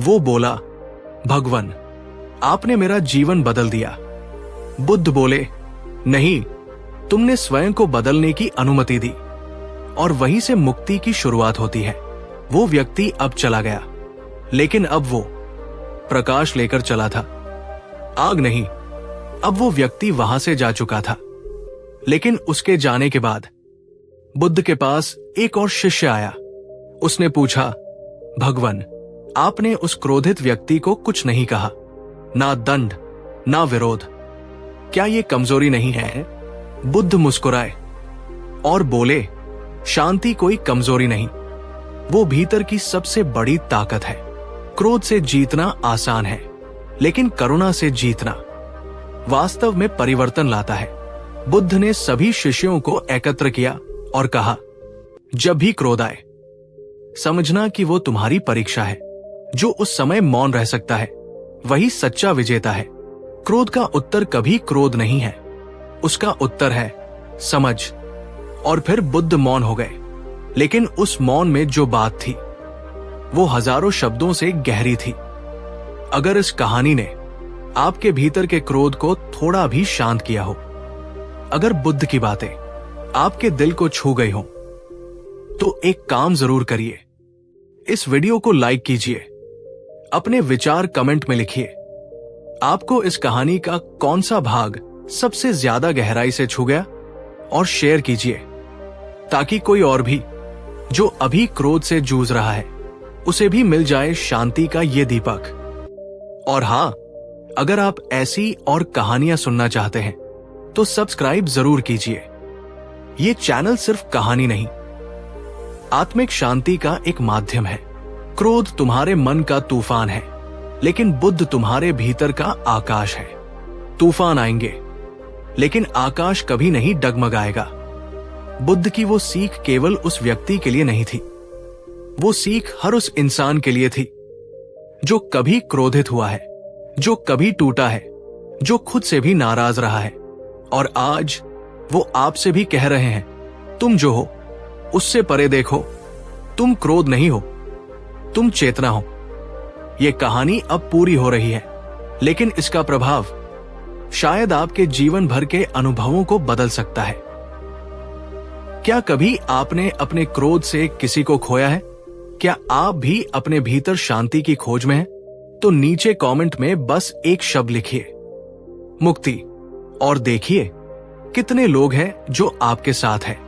वो बोला, भगवान, आपने मेरा जीवन बदल दिया। बुद्ध बोले, नहीं, तुमने स्वयं को बदलने की अनुमति दी, और वहीं से मुक्ति की शुरुआत होती है। वो व्यक्ति अब चला गया, लेकिन अब वो प्रकाश लेकर चला था, आग नहीं। अब वो व्यक्ति वहां से जा चुका था, लेकिन उसके जाने के बाद बुद्ध के पास एक और शिष्य आया। उसने पूछा, भगवान, आपने उस क्रोधित व्यक्ति को कुछ नहीं कहा, ना दंड ना विरोध, क्या ये कमजोरी नहीं है? बुद्ध मुस्कुराए और बोले, शांति कोई कमजोरी नहीं, वो भीतर की सबसे बड़ी ताकत है। क्रोध से जीतना आसान है, लेकिन करुणा से जीतना वास्तव में परिवर्तन लाता है। बुद्ध ने सभी शिष्यों को एकत्र किया और कहा, जब भी क्रोध आए, समझना कि वो तुम्हारी परीक्षा है। जो उस समय मौन रह सकता है वही सच्चा विजेता है। क्रोध का उत्तर कभी क्रोध नहीं है, उसका उत्तर है समझ। और फिर बुद्ध मौन हो गए, लेकिन उस मौन में जो बात थी वो हजारों शब्दों से गहरी थी। अगर इस कहानी ने आपके भीतर के क्रोध को थोड़ा भी शांत किया हो, अगर बुद्ध की बातें आपके दिल को छू गई हो, तो एक काम जरूर करिए, इस वीडियो को लाइक कीजिए, अपने विचार कमेंट में लिखिए। आपको इस कहानी का कौन सा भाग सबसे ज्यादा गहराई से छू गया, और शेयर कीजिए, ताकि कोई और भी जो अभी क्रोध से जूझ रहा है उसे भी मिल जाए शांति का ये दीपक। और हां, अगर आप ऐसी और कहानियां सुनना चाहते हैं तो सब्सक्राइब जरूर कीजिए। ये चैनल सिर्फ कहानी नहीं, आत्मिक शांति का एक माध्यम है। क्रोध तुम्हारे मन का तूफान है, लेकिन बुद्ध तुम्हारे भीतर का आकाश है। तूफान आएंगे, लेकिन आकाश कभी नहीं डगमगाएगा। बुद्ध की वो सीख केवल उस व्यक्ति के लिए नहीं थी, वो सीख हर उस इंसान के लिए थी जो कभी क्रोधित हुआ है, जो कभी टूटा है, जो खुद से भी नाराज रहा है। और आज वो आपसे भी कह रहे हैं, तुम जो हो उससे परे देखो। तुम क्रोध नहीं हो, तुम चेतना हो। ये कहानी अब पूरी हो रही है, लेकिन इसका प्रभाव शायद आपके जीवन भर के अनुभवों को बदल सकता है। क्या कभी आपने अपने क्रोध से किसी को खोया है? क्या आप भी अपने भीतर शांति की खोज में हैं? तो नीचे कमेंट में बस एक शब्द लिखिए, मुक्ति, और देखिए कितने लोग हैं जो आपके साथ हैं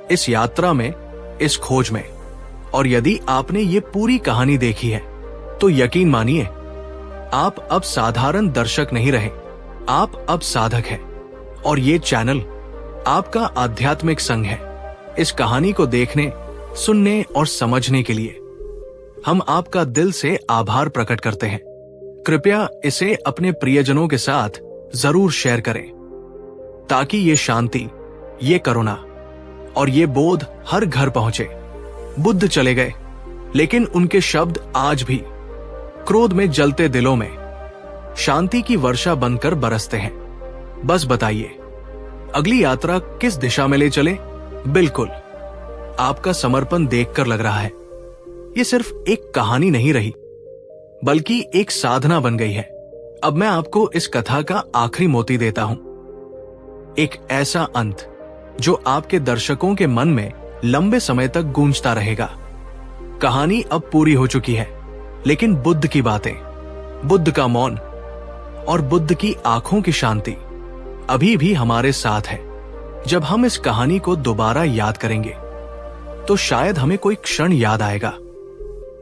इस यात्रा में, इस खोज में। और यदि आपने ये पूरी कहानी देखी है तो यकीन मानिए, आप अब साधारण दर्शक नहीं रहे, आप अब साधक हैं। और ये चैनल आपका आध्यात्मिक संग है। इस कहानी को देखने, सुनने और समझने के लिए हम आपका दिल से आभार प्रकट करते हैं। कृपया इसे अपने प्रियजनों के साथ जरूर शेयर करें, ताकि ये शांति, ये करुणा और ये बोध हर घर पहुंचे। बुद्ध चले गए, लेकिन उनके शब्द आज भी क्रोध में जलते दिलों में शांति की वर्षा बनकर बरसते हैं। बस बताइए, अगली यात्रा किस दिशा में ले चले? बिल्कुल, आपका समर्पण देखकर लग रहा है ये सिर्फ एक कहानी नहीं रही, बल्कि एक साधना बन गई है। अब मैं आपको इस कथा का आखिरी मोती देता हूं, एक ऐसा अंत जो आपके दर्शकों के मन में लंबे समय तक गूंजता रहेगा। कहानी अब पूरी हो चुकी है, लेकिन बुद्ध की बातें, बुद्ध का मौन और बुद्ध की आंखों की शांति अभी भी हमारे साथ है। जब हम इस कहानी को दोबारा याद करेंगे तो शायद हमें कोई क्षण याद आएगा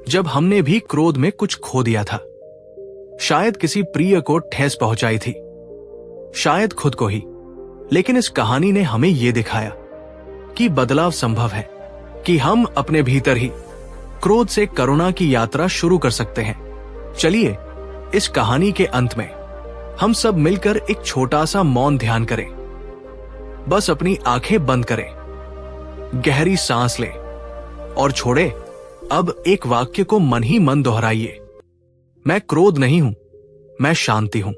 जब हमने भी क्रोध में कुछ खो दिया था, शायद किसी प्रिय को ठेस पहुंचाई थी, शायद खुद को ही। लेकिन इस कहानी ने हमें यह दिखाया कि बदलाव संभव है, कि हम अपने भीतर ही क्रोध से करुणा की यात्रा शुरू कर सकते हैं। चलिए इस कहानी के अंत में हम सब मिलकर एक छोटा सा मौन ध्यान करें। बस अपनी आंखें बंद करें, गहरी सांस लें और छोड़े। अब एक वाक्य को मन ही मन दोहराइए, मैं क्रोध नहीं हूं, मैं शांति हूं।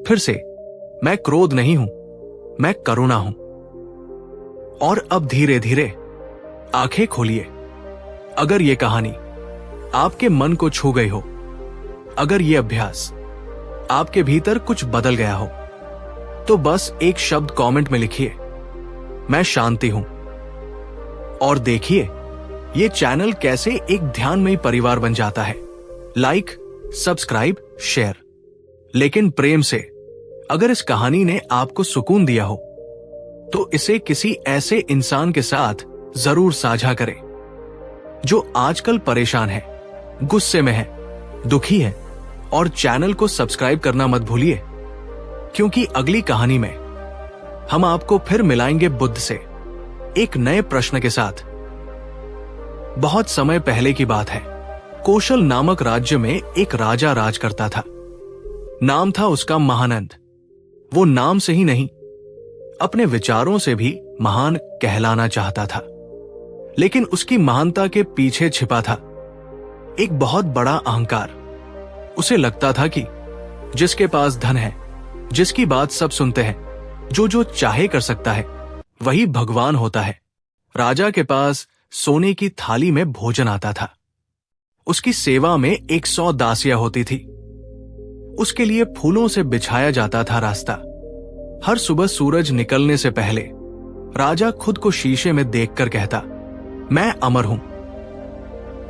फिर से, मैं क्रोध नहीं हूं, मैं करुणा हूं। और अब धीरे धीरे आंखें खोलिए। अगर ये कहानी आपके मन को छू गई हो, अगर ये अभ्यास आपके भीतर कुछ बदल गया हो, तो बस एक शब्द कमेंट में लिखिए, मैं शांति हूं। और देखिए ये चैनल कैसे एक ध्यानमयी परिवार बन जाता है। लाइक, सब्सक्राइब, शेयर, लेकिन प्रेम से। अगर इस कहानी ने आपको सुकून दिया हो तो इसे किसी ऐसे इंसान के साथ जरूर साझा करें जो आजकल परेशान है, गुस्से में है, दुखी है। और चैनल को सब्सक्राइब करना मत भूलिए, क्योंकि अगली कहानी में हम आपको फिर मिलाएंगे बुद्ध से एक नए प्रश्न के साथ। बहुत समय पहले की बात है, कौशल नामक राज्य में एक राजा राज करता था। नाम था उसका महानंद। वो नाम से ही नहीं, अपने विचारों से भी महान कहलाना चाहता था। लेकिन उसकी महानता के पीछे छिपा था एक बहुत बड़ा अहंकार। उसे लगता था कि जिसके पास धन है, जिसकी बात सब सुनते हैं, जो चाहे कर सकता है, वही भगवान होता है। राजा के पास सोने की थाली में भोजन आता था। उसकी सेवा में 100 दासियां होती थी। उसके लिए फूलों से बिछाया जाता था रास्ता। हर सुबह सूरज निकलने से पहले राजा खुद को शीशे में देखकर कहता, मैं अमर हूं,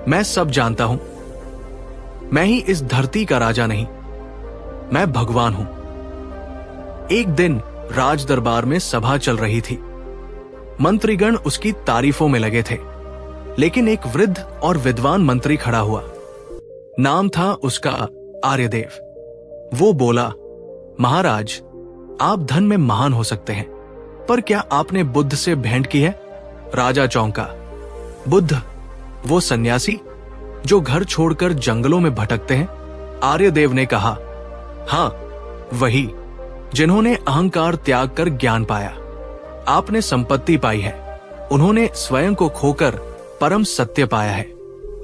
मैं सब जानता हूं, मैं ही इस धरती का राजा नहीं, मैं भगवान हूं। एक दिन राज दरबार में सभा चल रही थी। मंत्रीगण उसकी तारीफों में लगे थे, लेकिन एक वृद्ध और विद्वान मंत्री खड़ा हुआ। नाम था उसका आर्यदेव। वो बोला, महाराज, आप धन में महान हो सकते हैं, पर क्या आपने बुद्ध से भेंट की है? राजा चौंका। बुद्ध, वो सन्यासी जो घर छोड़कर जंगलों में भटकते हैं? आर्यदेव ने कहा, हां, वही, जिन्होंने अहंकार त्याग कर ज्ञान पाया। आपने संपत्ति पाई है, उन्होंने स्वयं को खोकर परम सत्य पाया है।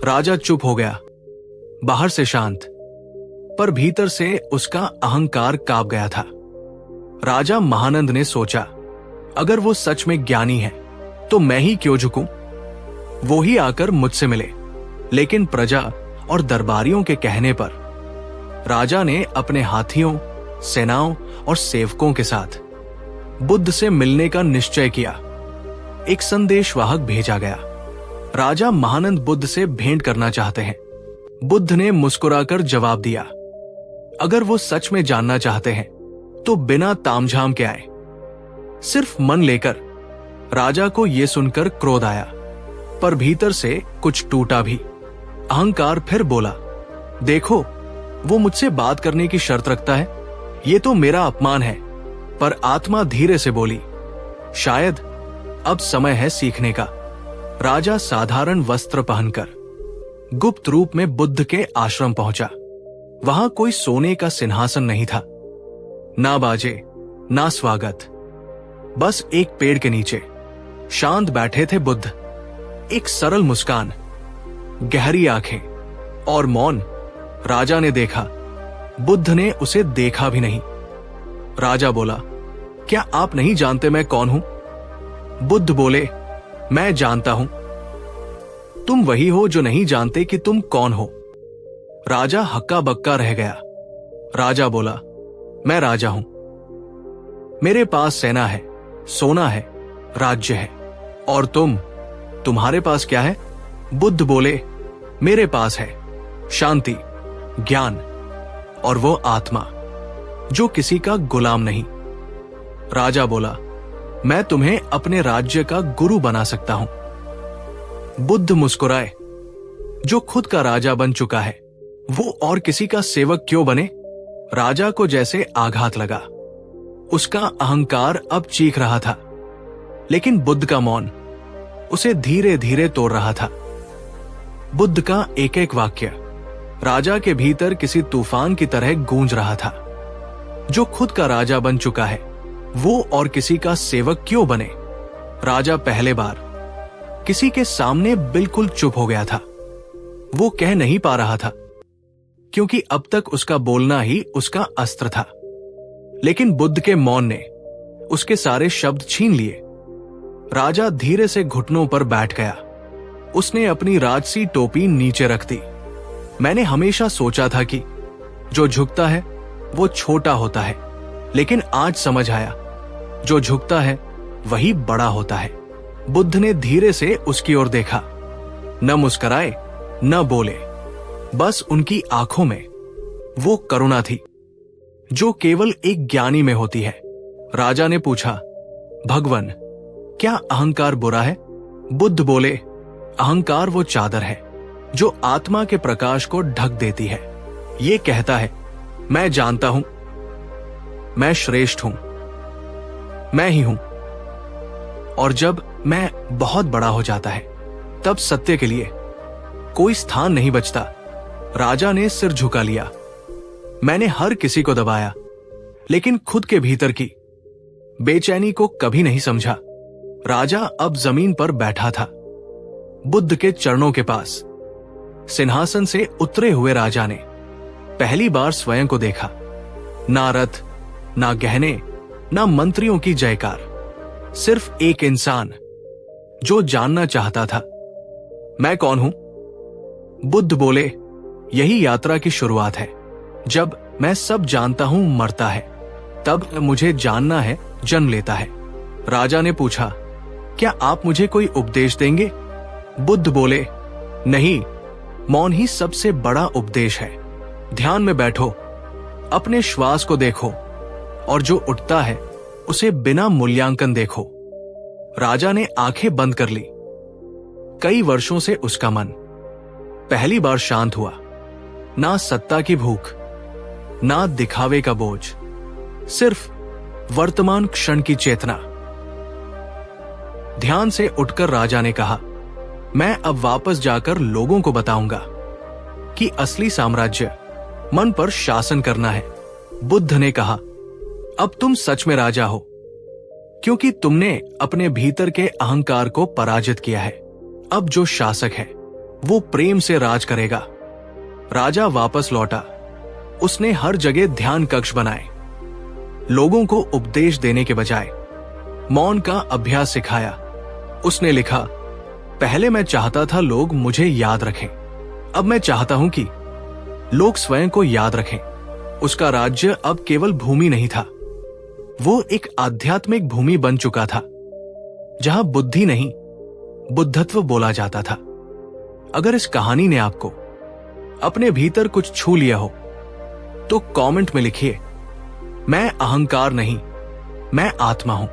राजा चुप हो गया, बाहर से शांत, पर भीतर से उसका अहंकार कांप गया था। राजा महानंद ने सोचा, अगर वो सच में ज्ञानी है तो मैं ही क्यों झुकूं? वो ही आकर मुझसे मिले। लेकिन प्रजा और दरबारियों के कहने पर राजा ने अपने हाथियों, सेनाओं और सेवकों के साथ बुद्ध से मिलने का निश्चय किया। एक संदेशवाहक भेजा गया। राजा महानंद बुद्ध से भेंट करना चाहते हैं। बुद्ध ने मुस्कुराकर जवाब दिया, अगर वो सच में जानना चाहते हैं तो बिना तामझाम के आए, सिर्फ मन लेकर। राजा को यह सुनकर क्रोध आया, पर भीतर से कुछ टूटा भी। अहंकार फिर बोला, देखो, वो मुझसे बात करने की शर्त रखता है, ये तो मेरा अपमान है। पर आत्मा धीरे से बोली, शायद अब समय है सीखने का। राजा साधारण वस्त्र पहनकर गुप्त रूप में बुद्ध के आश्रम पहुंचा। वहां कोई सोने का सिंहासन नहीं था, ना बाजे, ना स्वागत। बस एक पेड़ के नीचे शांत बैठे थे बुद्ध। एक सरल मुस्कान, गहरी आंखें और मौन। राजा ने देखा, बुद्ध ने उसे देखा भी नहीं। राजा बोला, क्या आप नहीं जानते मैं कौन हूं? बुद्ध बोले, मैं जानता हूं। तुम वही हो जो नहीं जानते कि तुम कौन हो। राजा हक्का बक्का रह गया। राजा बोला, मैं राजा हूं। मेरे पास सेना है, सोना है, राज्य है। और तुम्हारे पास क्या है? बुद्ध बोले, मेरे पास है शांति, ज्ञान और वो आत्मा जो किसी का गुलाम नहीं। राजा बोला, मैं तुम्हें अपने राज्य का गुरु बना सकता हूं। बुद्ध मुस्कुराए, जो खुद का राजा बन चुका है वो और किसी का सेवक क्यों बने? राजा को जैसे आघात लगा। उसका अहंकार अब चीख रहा था, लेकिन बुद्ध का मौन उसे धीरे धीरे तोड़ रहा था। बुद्ध का एक एक वाक्य राजा के भीतर किसी तूफान की तरह गूंज रहा था। जो खुद का राजा बन चुका है वो और किसी का सेवक क्यों बने? राजा पहले बार किसी के सामने बिल्कुल चुप हो गया था। वो कह नहीं पा रहा था, क्योंकि अब तक उसका बोलना ही उसका अस्त्र था। लेकिन बुद्ध के मौन ने उसके सारे शब्द छीन लिए। राजा धीरे से घुटनों पर बैठ गया। उसने अपनी राजसी टोपी नीचे रख दी। मैंने हमेशा सोचा था कि जो झुकता है वो छोटा होता है, लेकिन आज समझ आया, जो झुकता है वही बड़ा होता है। बुद्ध ने धीरे से उसकी ओर देखा, न मुस्कुराए न बोले, बस उनकी आंखों में वो करुणा थी जो केवल एक ज्ञानी में होती है। राजा ने पूछा, भगवन, क्या अहंकार बुरा है? बुद्ध बोले, अहंकार वो चादर है जो आत्मा के प्रकाश को ढक देती है। ये कहता है, मैं जानता हूं, मैं श्रेष्ठ हूं, मैं ही हूं। और जब मैं बहुत बड़ा हो जाता है तब सत्य के लिए कोई स्थान नहीं बचता। राजा ने सिर झुका लिया। मैंने हर किसी को दबाया, लेकिन खुद के भीतर की बेचैनी को कभी नहीं समझा। राजा अब जमीन पर बैठा था, बुद्ध के चरणों के पास। सिंहासन से उतरे हुए राजा ने पहली बार स्वयं को देखा। ना रथ, ना गहने, ना मंत्रियों की जयकार, सिर्फ एक इंसान जो जानना चाहता था, मैं कौन हूं? बुद्ध बोले, यही यात्रा की शुरुआत है। जब मैं सब जानता हूं मरता है, तब मुझे जानना है जन्म लेता है। राजा ने पूछा, क्या आप मुझे कोई उपदेश देंगे? बुद्ध बोले, नहीं, मौन ही सबसे बड़ा उपदेश है। ध्यान में बैठो, अपने श्वास को देखो और जो उठता है उसे बिना मूल्यांकन देखो। राजा ने आंखें बंद कर ली। कई वर्षों से उसका मन पहली बार शांत हुआ। ना सत्ता की भूख, ना दिखावे का बोझ, सिर्फ वर्तमान क्षण की चेतना। ध्यान से उठकर राजा ने कहा, मैं अब वापस जाकर लोगों को बताऊंगा कि असली साम्राज्य मन पर शासन करना है। बुद्ध ने कहा, अब तुम सच में राजा हो, क्योंकि तुमने अपने भीतर के अहंकार को पराजित किया है। अब जो शासक है वो प्रेम से राज करेगा। राजा वापस लौटा। उसने हर जगह ध्यान कक्ष बनाए। लोगों को उपदेश देने के बजाय मौन का अभ्यास सिखाया। उसने लिखा, पहले मैं चाहता था लोग मुझे याद रखें, अब मैं चाहता हूं कि लोग स्वयं को याद रखें। उसका राज्य अब केवल भूमि नहीं था, वो एक आध्यात्मिक भूमि बन चुका था, जहां बुद्धि नहीं बुद्धत्व बोला जाता था। अगर इस कहानी ने आपको अपने भीतर कुछ छू लिया हो तो कमेंट में लिखिए, मैं अहंकार नहीं, मैं आत्मा हूं।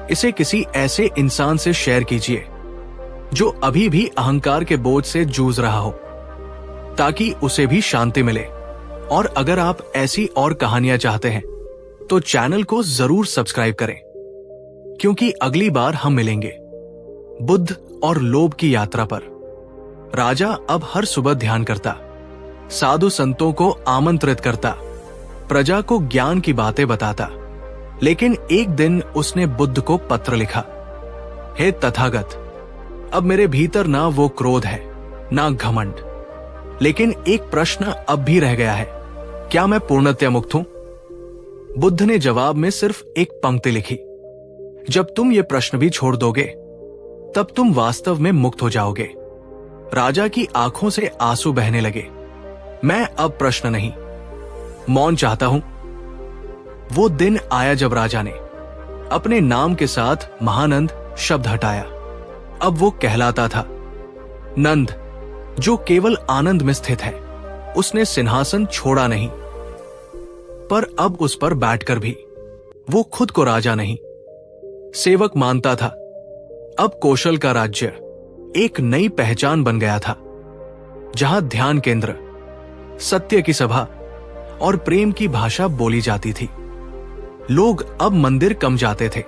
इसे किसी ऐसे इंसान से शेयर कीजिए जो अभी भी अहंकार के बोझ से जूझ रहा हो, ताकि उसे भी शांति मिले। और अगर आप ऐसी और कहानियां चाहते हैं तो चैनल को जरूर सब्सक्राइब करें, क्योंकि अगली बार हम मिलेंगे बुद्ध और लोभ की यात्रा पर। राजा अब हर सुबह ध्यान करता, साधु संतों को आमंत्रित करता, प्रजा को ज्ञान की बातें बताता। लेकिन एक दिन उसने बुद्ध को पत्र लिखा, हे तथागत, अब मेरे भीतर ना वो क्रोध है, ना घमंड। लेकिन एक प्रश्न अब भी रह गया है, क्या मैं पूर्णतया मुक्त हूं? बुद्ध ने जवाब में सिर्फ एक पंक्ति लिखी, जब तुम ये प्रश्न भी छोड़ दोगे तब तुम वास्तव में मुक्त हो जाओगे। राजा की आंखों से आंसू बहने लगे। मैं अब प्रश्न नहीं, मौन चाहता हूं। वो दिन आया जब राजा ने अपने नाम के साथ महानंद शब्द हटाया। अब वो कहलाता था नंद, जो केवल आनंद में स्थित है। उसने सिंहासन छोड़ा नहीं, पर अब उस पर बैठकर भी वो खुद को राजा नहीं, सेवक मानता था। अब कौशल का राज्य एक नई पहचान बन गया था, जहां ध्यान केंद्र, सत्य की सभा और प्रेम की भाषा बोली जाती थी। लोग अब मंदिर कम जाते थे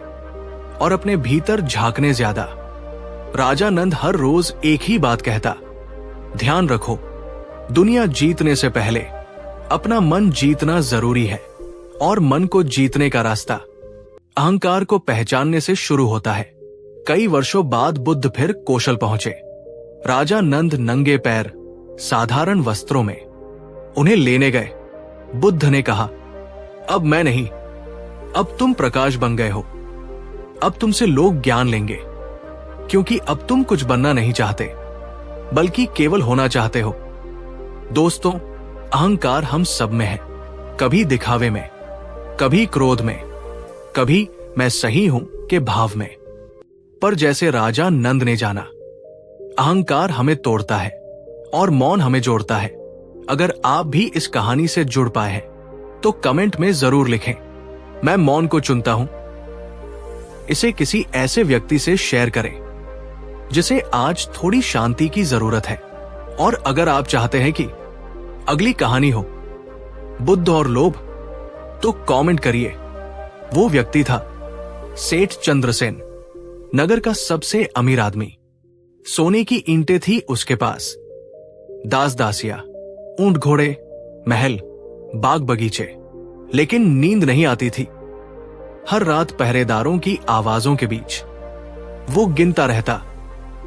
और अपने भीतर झांकने ज्यादा। राजा नंद हर रोज एक ही बात कहता, ध्यान रखो, दुनिया जीतने से पहले अपना मन जीतना जरूरी है, और मन को जीतने का रास्ता अहंकार को पहचानने से शुरू होता है। कई वर्षों बाद बुद्ध फिर कौशल पहुंचे। राजा नंद नंगे पैर, साधारण वस्त्रों में उन्हें लेने गए। बुद्ध ने कहा, अब मैं नहीं, अब तुम प्रकाश बन गए हो। अब तुमसे लोग ज्ञान लेंगे, क्योंकि अब तुम कुछ बनना नहीं चाहते, बल्कि केवल होना चाहते हो। दोस्तों, अहंकार हम सब में है, कभी दिखावे में, कभी क्रोध में, कभी मैं सही हूं के भाव में। पर जैसे राजा नंद ने जाना, अहंकार हमें तोड़ता है और मौन हमें जोड़ता है। अगर आप भी इस कहानी से जुड़ पाए हैं तो कमेंट में जरूर लिखें, मैं मौन को चुनता हूं। इसे किसी ऐसे व्यक्ति से शेयर करें जिसे आज थोड़ी शांति की जरूरत है। और अगर आप चाहते हैं कि अगली कहानी हो बुद्ध और लोभ, तो कमेंट करिए। वो व्यक्ति था सेठ चंद्रसेन, नगर का सबसे अमीर आदमी। सोने की ईंटें थी उसके पास, दास दासियां, ऊंट घोड़े, महल, बाग बगीचे, लेकिन नींद नहीं आती थी। हर रात पहरेदारों की आवाजों के बीच वो गिनता रहता,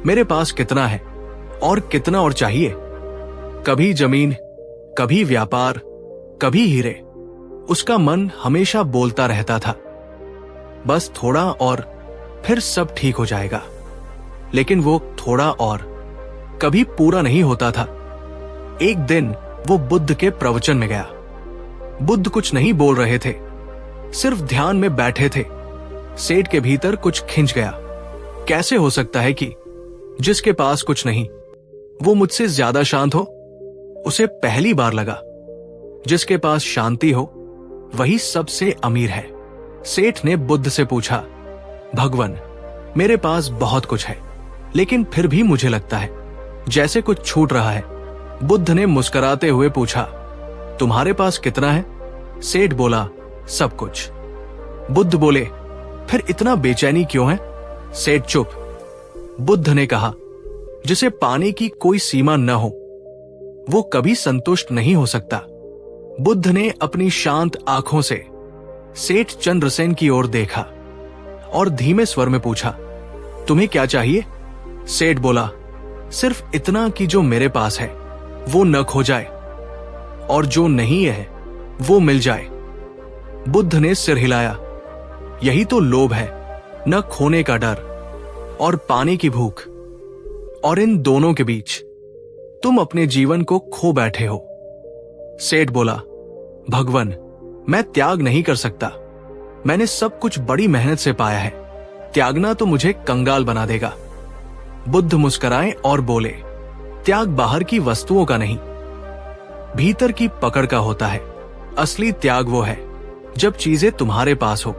मेरे पास कितना है और कितना और चाहिए। कभी जमीन, कभी व्यापार, कभी हीरे। उसका मन हमेशा बोलता रहता था, बस थोड़ा और फिर सब ठीक हो जाएगा। लेकिन वो थोड़ा और कभी पूरा नहीं होता था। एक दिन वो बुद्ध के प्रवचन में गया। बुद्ध कुछ नहीं बोल रहे थे, सिर्फ ध्यान में बैठे थे। सेठ के भीतर कुछ खिंच गया। कैसे हो सकता है कि जिसके पास कुछ नहीं वो मुझसे ज्यादा शांत हो? उसे पहली बार लगा, जिसके पास शांति हो वही सबसे अमीर है। सेठ ने बुद्ध से पूछा, भगवान, मेरे पास बहुत कुछ है, लेकिन फिर भी मुझे लगता है जैसे कुछ छूट रहा है। बुद्ध ने मुस्कुराते हुए पूछा, तुम्हारे पास कितना है? सेठ बोला, सब कुछ। बुद्ध बोले, फिर इतना बेचैनी क्यों है? सेठ चुप। बुद्ध ने कहा, जिसे पाने की कोई सीमा न हो वो कभी संतुष्ट नहीं हो सकता। बुद्ध ने अपनी शांत आंखों से सेठ चंद्रसेन की ओर देखा और धीमे स्वर में पूछा, तुम्हें क्या चाहिए? सेठ बोला, सिर्फ इतना कि जो मेरे पास है वो न खो जाए और जो नहीं है वो मिल जाए। बुद्ध ने सिर हिलाया, यही तो लोभ है, न खोने का डर और पाने की भूख। और इन दोनों के बीच तुम अपने जीवन को खो बैठे हो। सेठ बोला, भगवान, मैं त्याग नहीं कर सकता। मैंने सब कुछ बड़ी मेहनत से पाया है, त्यागना तो मुझे कंगाल बना देगा। बुद्ध मुस्कुराए और बोले, त्याग बाहर की वस्तुओं का नहीं, भीतर की पकड़ का होता है। असली त्याग वो है जब चीजें तुम्हारे पास हो,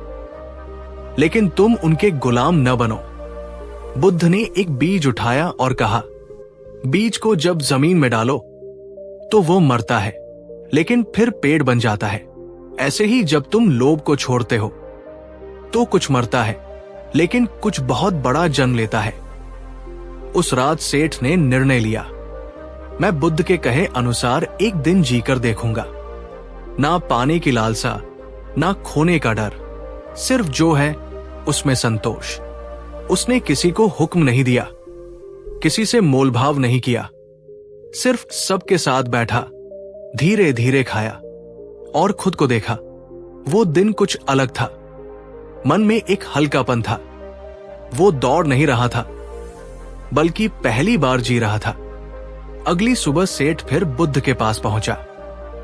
लेकिन तुम उनके गुलाम न बनो। बुद्ध ने एक बीज उठाया और कहा, बीज को जब जमीन में डालो तो वो मरता है, लेकिन फिर पेड़ बन जाता है। ऐसे ही जब तुम लोभ को छोड़ते हो तो कुछ मरता है, लेकिन कुछ बहुत बड़ा जन्म लेता है। उस रात सेठ ने निर्णय लिया, मैं बुद्ध के कहे अनुसार एक दिन जीकर देखूंगा। ना पाने की लालसा, ना खोने का डर, सिर्फ जो है उसमें संतोष। उसने किसी को हुक्म नहीं दिया, किसी से मोलभाव नहीं किया, सिर्फ सबके साथ बैठा, धीरे धीरे खाया और खुद को देखा। वो दिन कुछ अलग था। मन में एक हल्कापन था। वो दौड़ नहीं रहा था, बल्कि पहली बार जी रहा था। अगली सुबह सेठ फिर बुद्ध के पास पहुंचा।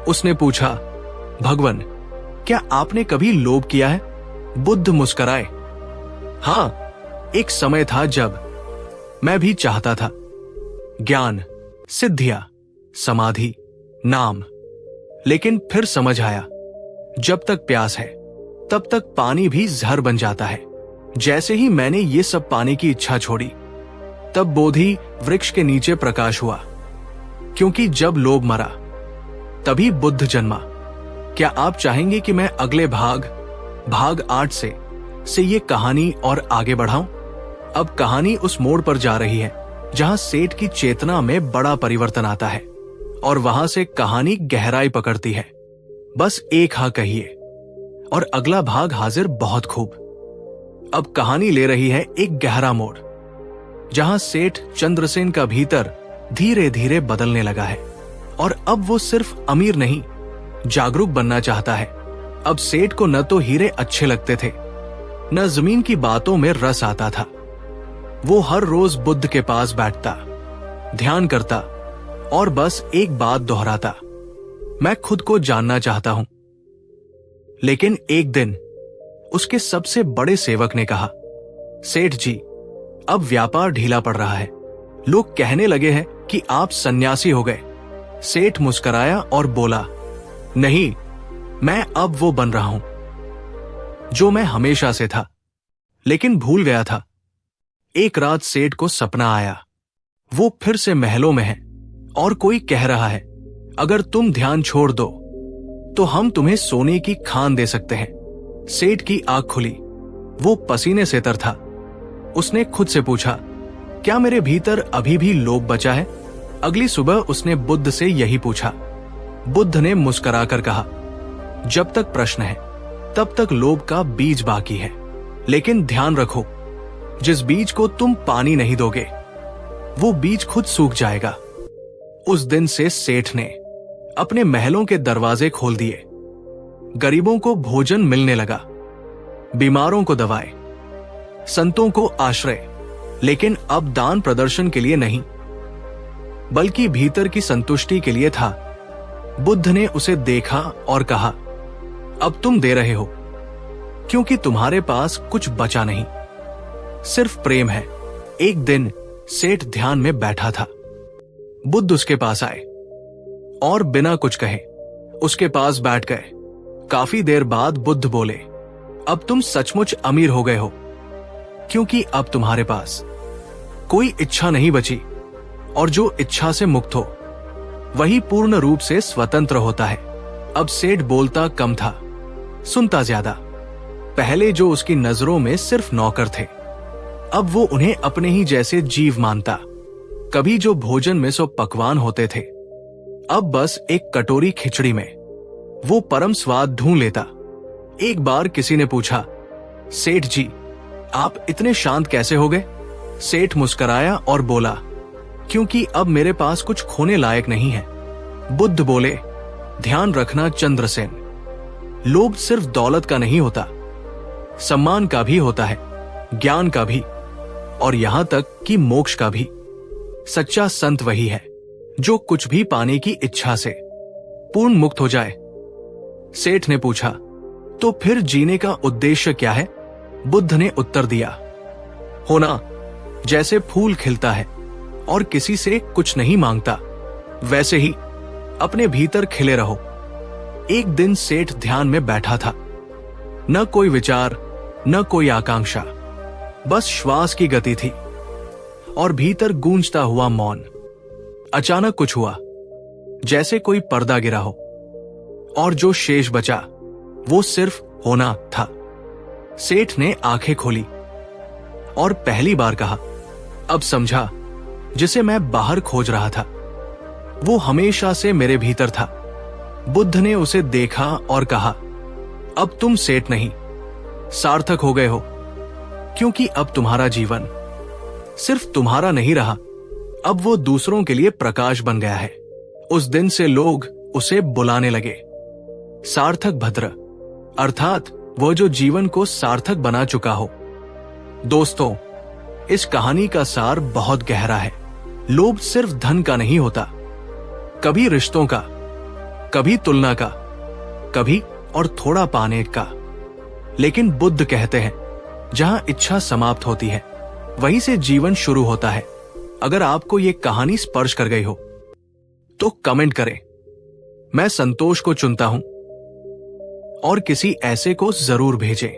उसने पूछा, भगवान, क्या आपने कभी लोभ किया है? बुद्ध मुस्कुराए। हां, एक समय था जब मैं भी चाहता था ज्ञान, सिद्धियां, समाधि, नाम। लेकिन फिर समझ आया, जब तक प्यास है तब तक पानी भी जहर बन जाता है। जैसे ही मैंने ये सब पाने की इच्छा छोड़ी, तब बोधि वृक्ष के नीचे प्रकाश हुआ। क्योंकि जब लोभ मरा, तभी बुद्ध जन्मा। क्या आप चाहेंगे कि मैं अगले भाग 8 से ये कहानी और आगे बढ़ाऊं? अब कहानी उस मोड़ पर जा रही है जहां सेठ की चेतना में बड़ा परिवर्तन आता है और वहां से कहानी गहराई पकड़ती है। बस एक हाँ कहिए और अगला भाग हाजिर बहुत खूब। अब कहानी ले रही है एक गहरा मोड़, जहां सेठ चंद्रसेन का भीतर धीरे धीरे बदलने लगा है और अब वो सिर्फ अमीर नहीं, जागरूक बनना चाहता है। अब सेठ को न तो हीरे अच्छे लगते थे, न जमीन की बातों में रस आता था। वो हर रोज बुद्ध के पास बैठता, ध्यान करता और बस एक बात दोहराता, मैं खुद को जानना चाहता हूं। लेकिन एक दिन उसके सबसे बड़े सेवक ने कहा, सेठ जी, अब व्यापार ढीला पड़ रहा है। लोग कहने लगे हैं कि आप सन्यासी हो गए। सेठ मुस्कुराया और बोला, नहीं, मैं अब वो बन रहा हूं जो मैं हमेशा से था, लेकिन भूल गया था। एक रात सेठ को सपना आया। वो फिर से महलों में है और कोई कह रहा है, अगर तुम ध्यान छोड़ दो तो हम तुम्हें सोने की खान दे सकते हैं। सेठ की आंख खुली। वो पसीने से तर था। उसने खुद से पूछा, क्या मेरे भीतर अभी भी लोभ बचा है? अगली सुबह उसने बुद्ध से यही पूछा। बुद्ध ने मुस्कुराकर कहा, जब तक प्रश्न है तब तक लोभ का बीज बाकी है। लेकिन ध्यान रखो, जिस बीज को तुम पानी नहीं दोगे, वो बीज खुद सूख जाएगा। उस दिन से सेठ ने अपने महलों के दरवाजे खोल दिए। गरीबों को भोजन मिलने लगा, बीमारों को दवाएं, संतों को आश्रय। लेकिन अब दान प्रदर्शन के लिए नहीं, बल्कि भीतर की संतुष्टि के लिए था। बुद्ध ने उसे देखा और कहा, अब तुम दे रहे हो क्योंकि तुम्हारे पास कुछ बचा नहीं, सिर्फ प्रेम है। एक दिन सेठ ध्यान में बैठा था। बुद्ध उसके पास आए और बिना कुछ कहे उसके पास बैठ गए। काफी देर बाद बुद्ध बोले, अब तुम सचमुच अमीर हो गए हो, क्योंकि अब तुम्हारे पास कोई इच्छा नहीं बची, और जो इच्छा से मुक्त हो वही पूर्ण रूप से स्वतंत्र होता है। अब सेठ बोलता कम था, सुनता ज्यादा। पहले जो उसकी नजरों में सिर्फ नौकर थे, अब वो उन्हें अपने ही जैसे जीव मानता। कभी जो भोजन में सो पकवान होते थे, अब बस एक कटोरी खिचड़ी में वो परम स्वाद ढूंढ लेता। एक बार किसी ने पूछा, सेठ जी, आप इतने शांत कैसे हो गए? सेठ मुस्कुराया और बोला, क्योंकि अब मेरे पास कुछ खोने लायक नहीं है। बुद्ध बोले, ध्यान रखना चंद्रसेन, लोभ सिर्फ दौलत का नहीं होता, सम्मान का भी होता है, ज्ञान का भी, और यहां तक कि मोक्ष का भी। सच्चा संत वही है जो कुछ भी पाने की इच्छा से पूर्ण मुक्त हो जाए। सेठ ने पूछा, तो फिर जीने का उद्देश्य क्या है? बुद्ध ने उत्तर दिया, होना जैसे फूल खिलता है और किसी से कुछ नहीं मांगता, वैसे ही अपने भीतर खिले रहो। एक दिन सेठ ध्यान में बैठा था। न कोई विचार, न कोई आकांक्षा, बस श्वास की गति थी और भीतर गूंजता हुआ मौन। अचानक कुछ हुआ, जैसे कोई पर्दा गिरा हो, और जो शेष बचा वो सिर्फ होना था। सेठ ने आंखें खोली और पहली बार कहा, अब समझा, जिसे मैं बाहर खोज रहा था वो हमेशा से मेरे भीतर था। बुद्ध ने उसे देखा और कहा, अब तुम सेठ नहीं, सार्थक हो गए हो, क्योंकि अब तुम्हारा जीवन सिर्फ तुम्हारा नहीं रहा, अब वो दूसरों के लिए प्रकाश बन गया है। उस दिन से लोग उसे बुलाने लगे सार्थक भद्र, अर्थात वो जो जीवन को सार्थक बना चुका हो। दोस्तों, इस कहानी का सार बहुत गहरा है। लोभ सिर्फ धन का नहीं होता, कभी रिश्तों का, कभी तुलना का, कभी और थोड़ा पाने का। लेकिन बुद्ध कहते हैं, जहां इच्छा समाप्त होती है वहीं से जीवन शुरू होता है। अगर आपको ये कहानी स्पर्श कर गई हो तो कमेंट करें, मैं संतोष को चुनता हूं, और किसी ऐसे को जरूर भेजें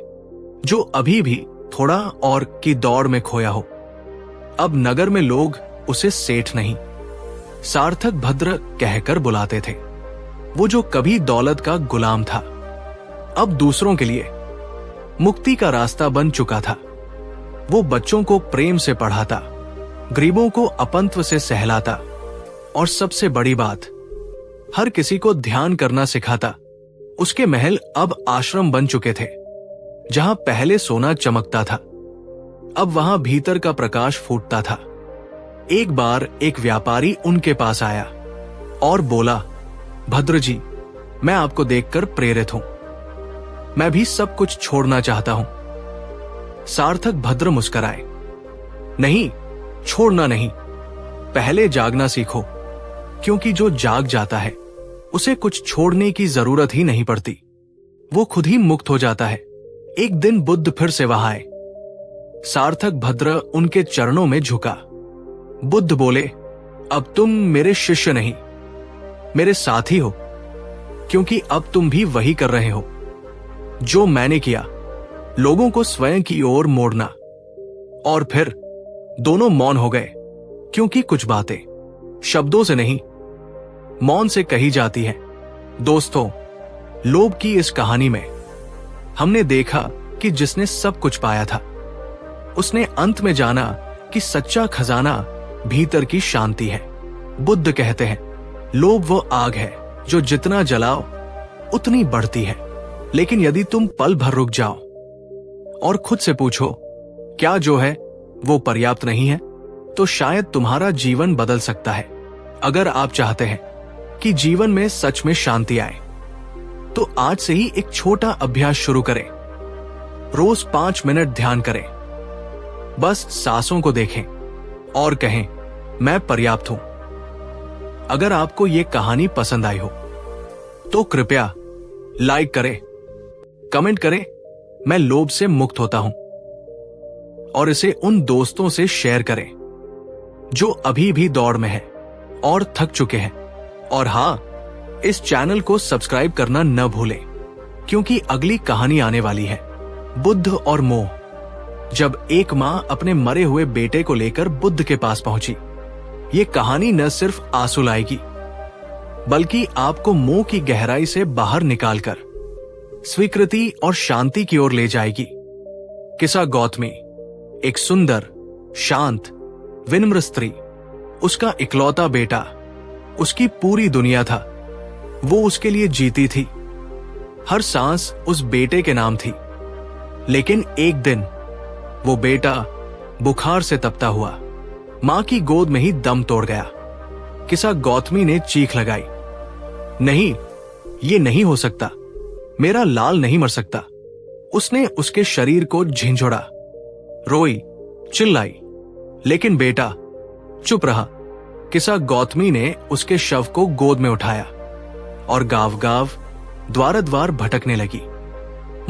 जो अभी भी थोड़ा और की दौड़ में खोया हो। अब नगर में लोग उसे सेठ नहीं, सार्थक भद्र कहकर बुलाते थे। वो जो कभी दौलत का गुलाम था, अब दूसरों के लिए मुक्ति का रास्ता बन चुका था। वो बच्चों को प्रेम से पढ़ाता, गरीबों को अपंत्व से सहलाता, और सबसे बड़ी बात, हर किसी को ध्यान करना सिखाता। उसके महल अब आश्रम बन चुके थे। जहां पहले सोना चमकता था, अब वहां भीतर का प्रकाश फूटता था। एक बार एक व्यापारी उनके पास आया और बोला, भद्र जी, मैं आपको देखकर प्रेरित हूं, मैं भी सब कुछ छोड़ना चाहता हूं। सार्थक भद्र मुस्कुराए, नहीं, छोड़ना नहीं, पहले जागना सीखो, क्योंकि जो जाग जाता है उसे कुछ छोड़ने की जरूरत ही नहीं पड़ती, वो खुद ही मुक्त हो जाता है। एक दिन बुद्ध फिर से वहां आए। सार्थक भद्र उनके चरणों में झुका। बुद्ध बोले, अब तुम मेरे शिष्य नहीं, मेरे साथी हो, क्योंकि अब तुम भी वही कर रहे हो जो मैंने किया, लोगों को स्वयं की ओर मोड़ना। और फिर दोनों मौन हो गए, क्योंकि कुछ बातें शब्दों से नहीं, मौन से कही जाती हैं। दोस्तों, लोभ की इस कहानी में हमने देखा कि जिसने सब कुछ पाया था, उसने अंत में जाना कि सच्चा खजाना भीतर की शांति है। बुद्ध कहते हैं, लोभ वो आग है जो जितना जलाओ उतनी बढ़ती है। लेकिन यदि तुम पल भर रुक जाओ और खुद से पूछो, क्या जो है वो पर्याप्त नहीं है, तो शायद तुम्हारा जीवन बदल सकता है। अगर आप चाहते हैं कि जीवन में सच में शांति आए, तो आज से ही एक छोटा अभ्यास शुरू करें। रोज 5 मिनट ध्यान करें, बस सांसों को देखें और कहें, मैं पर्याप्त हूं। अगर आपको यह कहानी पसंद आई हो तो कृपया लाइक करें, कमेंट करें, मैं लोभ से मुक्त होता हूं, और इसे उन दोस्तों से शेयर करें जो अभी भी दौड़ में हैं और थक चुके हैं। और हां, इस चैनल को सब्सक्राइब करना न भूलें, क्योंकि अगली कहानी आने वाली है, बुद्ध और मोह। जब एक मां अपने मरे हुए बेटे को लेकर बुद्ध के पास पहुंची, ये कहानी न सिर्फ आंसू लाएगी, बल्कि आपको मोह की गहराई से बाहर निकालकर स्वीकृति और शांति की ओर ले जाएगी। किसा गौतमी, एक सुंदर, शांत, विनम्र स्त्री, उसका इकलौता बेटा, उसकी पूरी दुनिया था। वो उसके लिए जीती थी, हर सांस उस बेटे के नाम थी। लेकिन एक दिन वो बेटा बुखार से तपता हुआ मां की गोद में ही दम तोड़ गया। किसा गौतमी ने चीख लगाई, नहीं, ये नहीं हो सकता, मेरा लाल नहीं मर सकता। उसने उसके शरीर को झिंझोड़ा, रोई, चिल्लाई, लेकिन बेटा चुप रहा। किसा गौतमी ने उसके शव को गोद में उठाया और गांव गांव, द्वार द्वार भटकने लगी।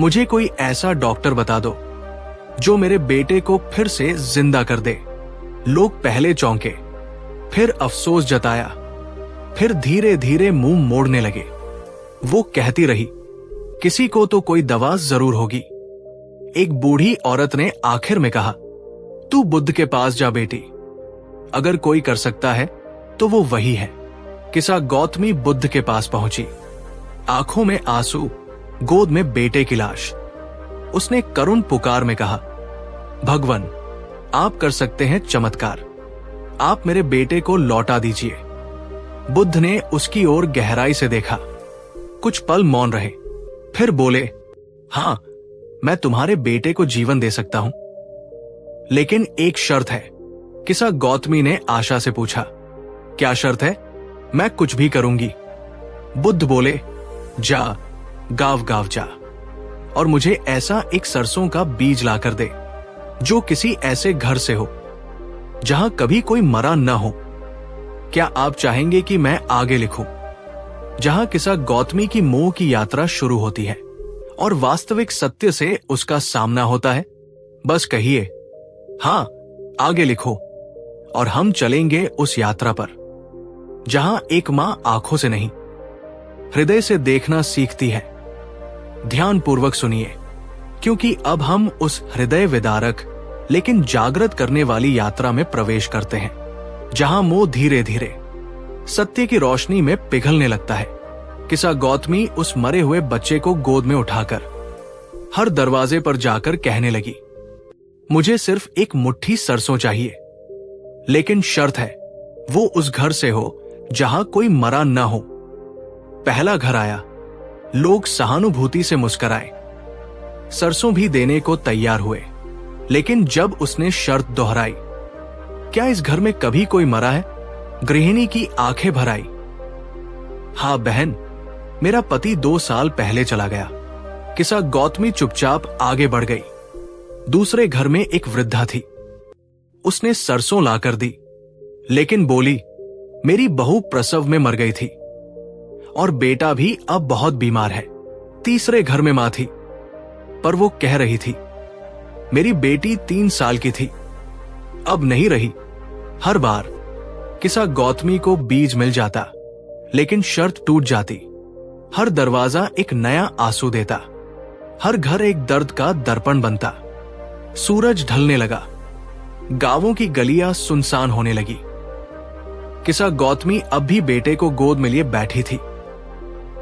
मुझे कोई ऐसा डॉक्टर बता दो जो मेरे बेटे को फिर से जिंदा कर दे। लोग पहले चौंके, फिर अफसोस जताया, फिर धीरे धीरे मुंह मोड़ने लगे। वो कहती रही, किसी को तो कोई दवा जरूर होगी। एक बूढ़ी औरत ने आखिर में कहा, तू बुद्ध के पास जा बेटी, अगर कोई कर सकता है तो वो वही है। किसा गौतमी बुद्ध के पास पहुंची, आंखों में आंसू, गोद में बेटे की लाश। उसने करुण पुकार में कहा, भगवान, आप कर सकते हैं चमत्कार, आप मेरे बेटे को लौटा दीजिए। बुद्ध ने उसकी ओर गहराई से देखा, कुछ पल मौन रहे, फिर बोले, हां, मैं तुम्हारे बेटे को जीवन दे सकता हूं, लेकिन एक शर्त है किसा गौतमी ने आशा से पूछा, क्या शर्त है? मैं कुछ भी करूंगी। बुद्ध बोले, जा, गांव गांव जा और मुझे ऐसा एक सरसों का बीज लाकर दे जो किसी ऐसे घर से हो जहां कभी कोई मरा न हो। क्या आप चाहेंगे कि मैं आगे लिखूं? जहां किसा गौतमी की मोह की यात्रा शुरू होती है और वास्तविक सत्य से उसका सामना होता है। बस कहिए, हां, आगे लिखो और हम चलेंगे उस यात्रा पर जहां एक मां आंखों से नहीं, हृदय से देखना सीखती है। ध्यानपूर्वक सुनिए, क्योंकि अब हम उस हृदय विदारक लेकिन जागृत करने वाली यात्रा में प्रवेश करते हैं, जहां मोह धीरे धीरे सत्य की रोशनी में पिघलने लगता है। किसा गौतमी उस मरे हुए बच्चे को गोद में उठाकर हर दरवाजे पर जाकर कहने लगी, मुझे सिर्फ एक मुट्ठी सरसों चाहिए, लेकिन शर्त है वो उस घर से हो जहां कोई मरा न हो। पहला घर आया, लोग सहानुभूति से मुस्कुराए, सरसों भी देने को तैयार हुए। लेकिन जब उसने शर्त दोहराई, क्या इस घर में कभी कोई मरा है? गृहिणी की आंखें भर आई। हाँ बहन, मेरा पति 2 साल पहले चला गया। किसा गौतमी चुपचाप आगे बढ़ गई। दूसरे घर में एक वृद्धा थी। उसने सरसों लाकर दी, लेकिन बोली, मेरी बहू प्रसव में मर गई थी और बेटा भी अब बहुत बीमार है। तीसरे घर में मां थी, पर वो कह रही थी, मेरी बेटी 3 साल की थी, अब नहीं रही। हर बार किसा गौतमी को बीज मिल जाता, लेकिन शर्त टूट जाती। हर दरवाजा एक नया आंसू देता, हर घर एक दर्द का दर्पण बनता। सूरज ढलने लगा, गांवों की गलियां सुनसान होने लगी। किसा गौतमी अब भी बेटे को गोद में लिए बैठी थी,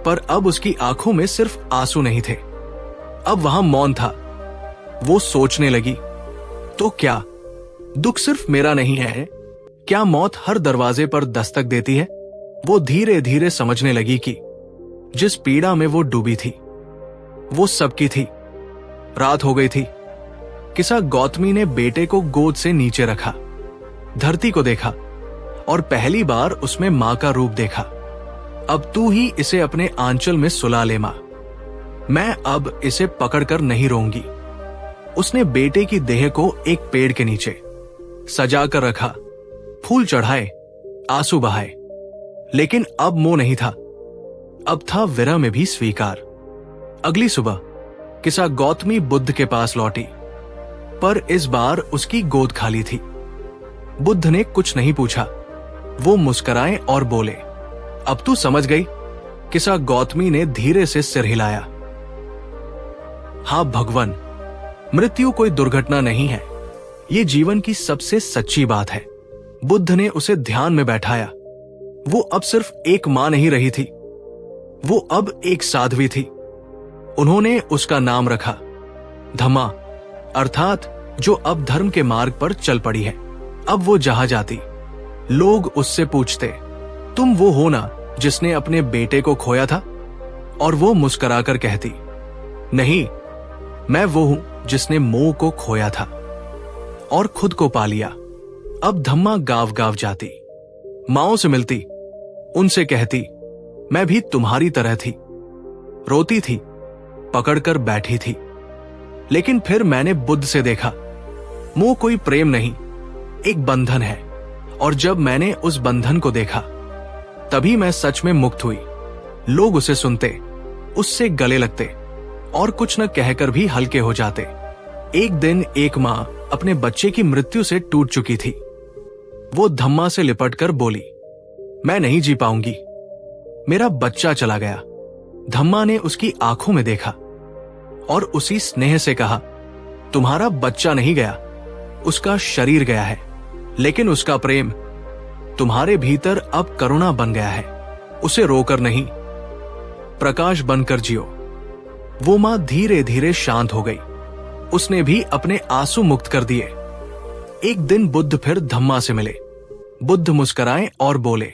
पर अब उसकी आंखों में सिर्फ आंसू नहीं थे, अब वहां मौन था। वो सोचने लगी, तो क्या दुख सिर्फ मेरा नहीं है? क्या मौत हर दरवाजे पर दस्तक देती है? वो धीरे धीरे समझने लगी कि जिस पीड़ा में वो डूबी थी वो सबकी थी। रात हो गई थी। किसा गौतमी ने बेटे को गोद से नीचे रखा, धरती को देखा और पहली बार उसमें मां का रूप देखा। अब तू ही इसे अपने आंचल में सुला ले मां, मैं अब इसे पकड़कर नहीं रोऊंगी। उसने बेटे की देह को एक पेड़ के नीचे सजा कर रखा, फूल चढ़ाए, आंसू बहाए, लेकिन अब मोह नहीं था, अब था विरह में भी स्वीकार। अगली सुबह किसा गौतमी बुद्ध के पास लौटी, पर इस बार उसकी गोद खाली थी। बुद्ध ने कुछ नहीं पूछा, वो मुस्कुराए और बोले, अब तू समझ गई? किसा गौतमी ने धीरे से सिर हिलाया। हाँ भगवान, मृत्यु कोई दुर्घटना नहीं है, ये जीवन की सबसे सच्ची बात है। बुद्ध ने उसे ध्यान में बैठाया। वो अब सिर्फ एक मां नहीं रही थी, वो अब एक साध्वी थी। उन्होंने उसका नाम रखा धम्मा, अर्थात जो अब धर्म के मार्ग पर चल पड़ी है। अब वो जहां जाती, लोग उससे पूछते, तुम वो हो ना जिसने अपने बेटे को खोया था? और वो मुस्कुराकर कहती, नहीं, मैं वो हूं जिसने मोह को खोया था और खुद को पा लिया। अब धम्मा गांव गांव जाती, माओं से मिलती, उनसे कहती, मैं भी तुम्हारी तरह थी, रोती थी, पकड़कर बैठी थी। लेकिन फिर मैंने बुद्ध से देखा, मोह कोई प्रेम नहीं, एक बंधन है। और जब मैंने उस बंधन को देखा, तभी मैं सच में मुक्त हुई। लोग उसे सुनते, उससे गले लगते और कुछ न कहकर भी हल्के हो जाते। एक दिन एक मां अपने बच्चे की मृत्यु से टूट चुकी थी। वो धम्मा से लिपटकर बोली, मैं नहीं जी पाऊंगी, मेरा बच्चा चला गया। धम्मा ने उसकी आंखों में देखा और उसी स्नेह से कहा, तुम्हारा बच्चा नहीं गया, उसका शरीर गया है, लेकिन उसका प्रेम तुम्हारे भीतर अब करुणा बन गया है। उसे रोकर नहीं, प्रकाश बनकर जियो। वो मां धीरे धीरे शांत हो गई, उसने भी अपने आंसू मुक्त कर दिए। एक दिन बुद्ध फिर धम्मा से मिले। बुद्ध मुस्कुराए और बोले,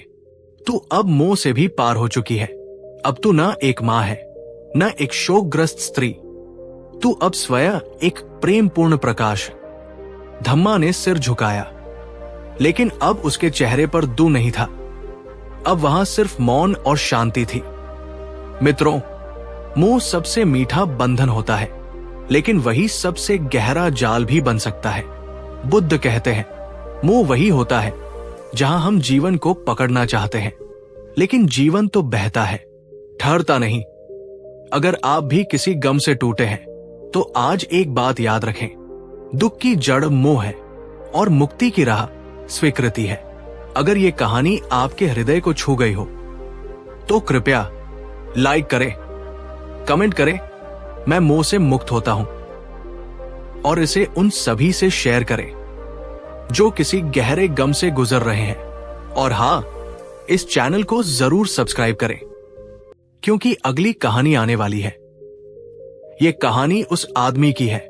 तू अब मोह से भी पार हो चुकी है। अब तू न एक मां है, न एक शोकग्रस्त स्त्री, तू अब स्वयं एक प्रेम पूर्ण प्रकाश। धम्मा ने सिर झुकाया। लेकिन अब उसके चेहरे पर दू नहीं था। अब वहां सिर्फ मौन और शांति थी। मित्रों, मुंह सबसे मीठा बंधन होता है, लेकिन वही सबसे गहरा जाल भी बन सकता है। बुद्ध कहते हैं, मुंह वही होता है जहां हम जीवन को पकड़ना चाहते हैं, लेकिन जीवन तो बहता है, ठहरता नहीं। अगर आप भी किसी गम से टूटे हैं, तो आज एक बात याद रखें, दुख की जड़ मोह है और मुक्ति की राह स्वीकृति है। अगर ये कहानी आपके हृदय को छू गई हो, तो कृपया लाइक करें, कमेंट करें, मैं मोह से मुक्त होता हूं, और इसे उन सभी से शेयर करें जो किसी गहरे गम से गुजर रहे हैं। और हां, इस चैनल को जरूर सब्सक्राइब करें, क्योंकि अगली कहानी आने वाली है। यह कहानी उस आदमी की है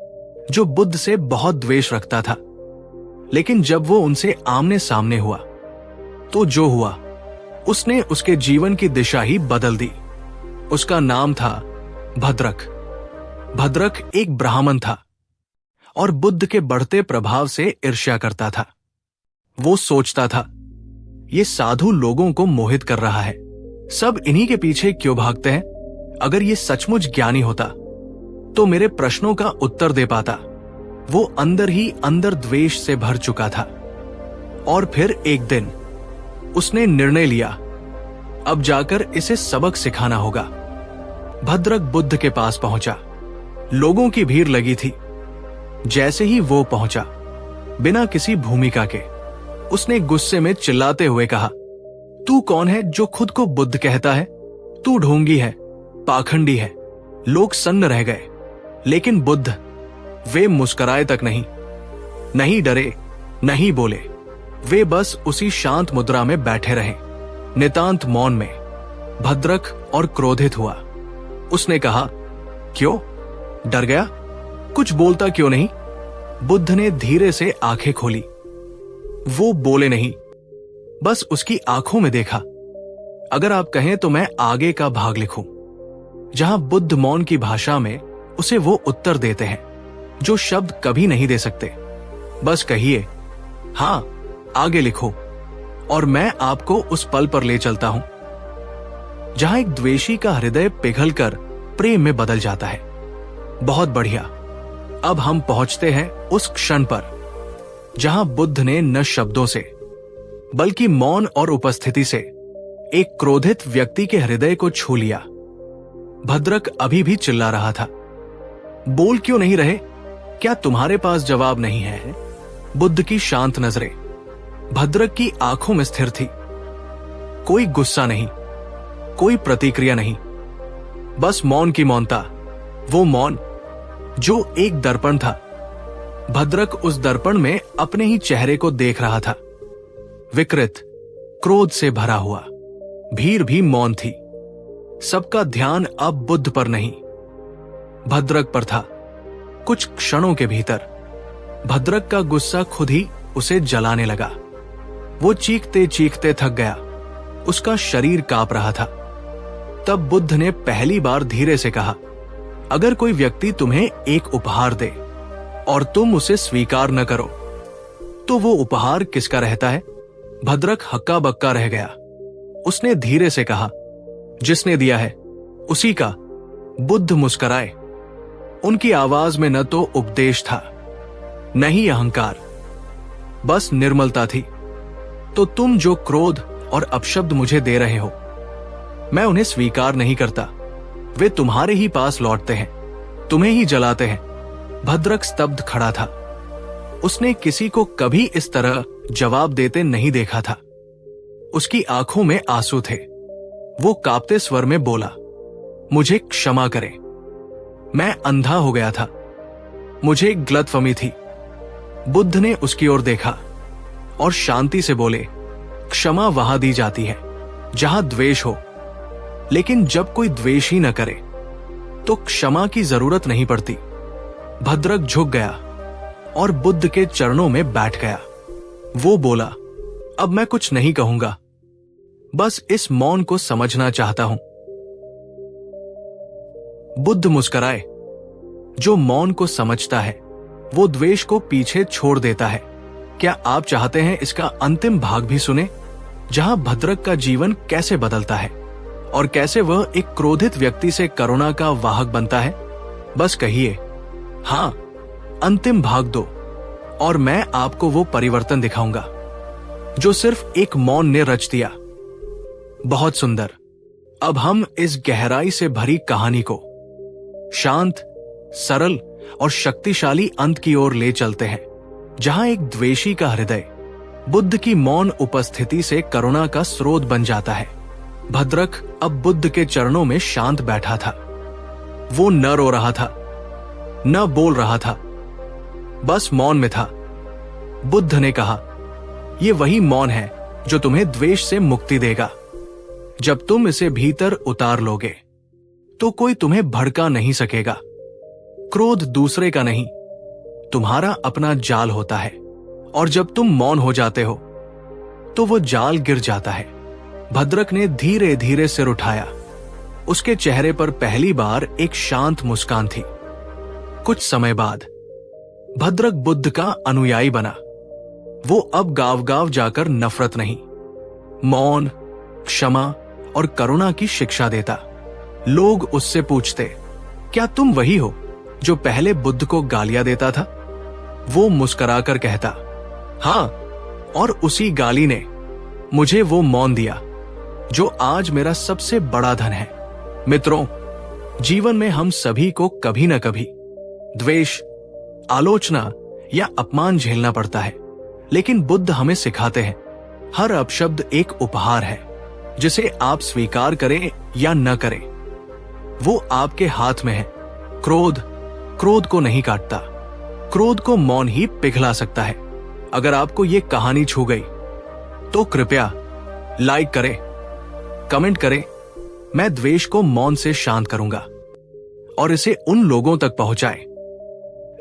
जो बुद्ध से बहुत द्वेष रखता था, लेकिन जब वो उनसे आमने सामने हुआ, तो जो हुआ, उसने उसके जीवन की दिशा ही बदल दी। उसका नाम था भद्रक। भद्रक एक ब्राह्मण था और बुद्ध के बढ़ते प्रभाव से ईर्ष्या करता था। वो सोचता था, ये साधु लोगों को मोहित कर रहा है, सब इन्हीं के पीछे क्यों भागते हैं? अगर ये सचमुच ज्ञानी होता तो मेरे प्रश्नों का उत्तर दे पाता। वो अंदर ही अंदर द्वेष से भर चुका था। और फिर एक दिन उसने निर्णय लिया, अब जाकर इसे सबक सिखाना होगा। भद्रक बुद्ध के पास पहुंचा। लोगों की भीड़ लगी थी। जैसे ही वो पहुंचा, बिना किसी भूमिका के, उसने गुस्से में चिल्लाते हुए कहा, तू कौन है जो खुद को बुद्ध कहता है? तू ढोंगी है, पाखंडी है। लोग सन्न रह गए, लेकिन बुद्ध, वे मुस्कुराए तक नहीं, नहीं डरे, नहीं बोले। वे बस उसी शांत मुद्रा में बैठे रहे, नितांत मौन में। भद्रक और क्रोधित हुआ। उसने कहा, क्यों? डर गया? कुछ बोलता क्यों नहीं? बुद्ध ने धीरे से आंखें खोली। वो बोले नहीं, बस उसकी आंखों में देखा। अगर आप कहें तो मैं आगे का भाग लिखूं, जहां बुद्ध मौन की भाषा में उसे वो उत्तर देते हैं जो शब्द कभी नहीं दे सकते। बस कहिए, हां, आगे लिखो, और मैं आपको उस पल पर ले चलता हूं जहां एक द्वेषी का हृदय पिघलकर प्रेम में बदल जाता है। बहुत बढ़िया। अब हम पहुंचते हैं उस क्षण पर जहां बुद्ध ने न शब्दों से, बल्कि मौन और उपस्थिति से एक क्रोधित व्यक्ति के हृदय को छू लिया। भद्रक अभी भी चिल्ला रहा था, बोल क्यों नहीं रहे? क्या तुम्हारे पास जवाब नहीं है? बुद्ध की शांत नजरें भद्रक की आंखों में स्थिर थी। कोई गुस्सा नहीं, कोई प्रतिक्रिया नहीं, बस मौन की मौनता। वो मौन जो एक दर्पण था। भद्रक उस दर्पण में अपने ही चेहरे को देख रहा था, विकृत, क्रोध से भरा हुआ। भीड़ भी मौन थी। सबका ध्यान अब बुद्ध पर नहीं, भद्रक पर था। कुछ क्षणों के भीतर भद्रक का गुस्सा खुद ही उसे जलाने लगा। वो चीखते चीखते थक गया। उसका शरीर कांप रहा था। तब बुद्ध ने पहली बार धीरे से कहा, अगर कोई व्यक्ति तुम्हें एक उपहार दे और तुम उसे स्वीकार न करो, तो वो उपहार किसका रहता है? भद्रक हक्का बक्का रह गया। उसने धीरे से कहा, जिसने दिया है उसी का। बुद्ध मुस्कुराए। उनकी आवाज में न तो उपदेश था, न ही अहंकार, बस निर्मलता थी। तो तुम जो क्रोध और अपशब्द मुझे दे रहे हो, मैं उन्हें स्वीकार नहीं करता। वे तुम्हारे ही पास लौटते हैं, तुम्हें ही जलाते हैं। भद्रक स्तब्ध खड़ा था। उसने किसी को कभी इस तरह जवाब देते नहीं देखा था। उसकी आंखों में आंसू थे। वो कांपते स्वर में बोला, मुझे क्षमा करें, मैं अंधा हो गया था, मुझे गलतफहमी थी। बुद्ध ने उसकी ओर देखा और शांति से बोले, क्षमा वहां दी जाती है जहां द्वेष हो, लेकिन जब कोई द्वेष ही न करे तो क्षमा की जरूरत नहीं पड़ती। भद्रक झुक गया और बुद्ध के चरणों में बैठ गया। वो बोला, अब मैं कुछ नहीं कहूंगा, बस इस मौन को समझना चाहता हूं। बुद्ध मुस्कुराए। जो मौन को समझता है वो द्वेष को पीछे छोड़ देता है, क्या आप चाहते हैं इसका अंतिम भाग भी सुने, जहां भद्रक का जीवन कैसे बदलता है और कैसे वह एक क्रोधित व्यक्ति से करुणा का वाहक बनता है? बस कहिए हाँ, अंतिम भाग दो और मैं आपको वो परिवर्तन दिखाऊंगा जो सिर्फ एक मौन ने रच दिया। बहुत सुंदर। अब हम इस गहराई से भरी कहानी को शांत, सरल और शक्तिशाली अंत की ओर ले चलते हैं, जहां एक द्वेषी का हृदय बुद्ध की मौन उपस्थिति से करुणा का स्रोत बन जाता है। भद्रक अब बुद्ध के चरणों में शांत बैठा था। वो न रो रहा था, न बोल रहा था, बस मौन में था। बुद्ध ने कहा, ये वही मौन है जो तुम्हें द्वेष से मुक्ति देगा। जब तुम इसे भीतर उतार लोगे तो कोई तुम्हें भड़का नहीं सकेगा। क्रोध दूसरे का नहीं, तुम्हारा अपना जाल होता है, और जब तुम मौन हो जाते हो तो वो जाल गिर जाता है। भद्रक ने धीरे धीरे सिर उठाया। उसके चेहरे पर पहली बार एक शांत मुस्कान थी। कुछ समय बाद भद्रक बुद्ध का अनुयायी बना। वो अब गांव गांव जाकर नफरत नहीं, मौन, क्षमा और करुणा की शिक्षा देता। लोग उससे पूछते, क्या तुम वही हो जो पहले बुद्ध को गालियां देता था? वो मुस्कुराकर कहता, हाँ, और उसी गाली ने मुझे वो मौन दिया जो आज मेरा सबसे बड़ा धन है। मित्रों, जीवन में हम सभी को कभी न कभी द्वेष, आलोचना या अपमान झेलना पड़ता है, लेकिन बुद्ध हमें सिखाते हैं हर अपशब्द एक उपहार है, जिसे आप स्वीकार करें या न करें, वो आपके हाथ में है। क्रोध को नहीं काटता, क्रोध को मौन ही पिघला सकता है। अगर आपको ये कहानी छू गई तो कृपया लाइक करें, कमेंट करें। मैं द्वेष को मौन से शांत करूंगा और इसे उन लोगों तक पहुंचाएं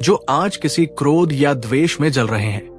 जो आज किसी क्रोध या द्वेष में जल रहे हैं।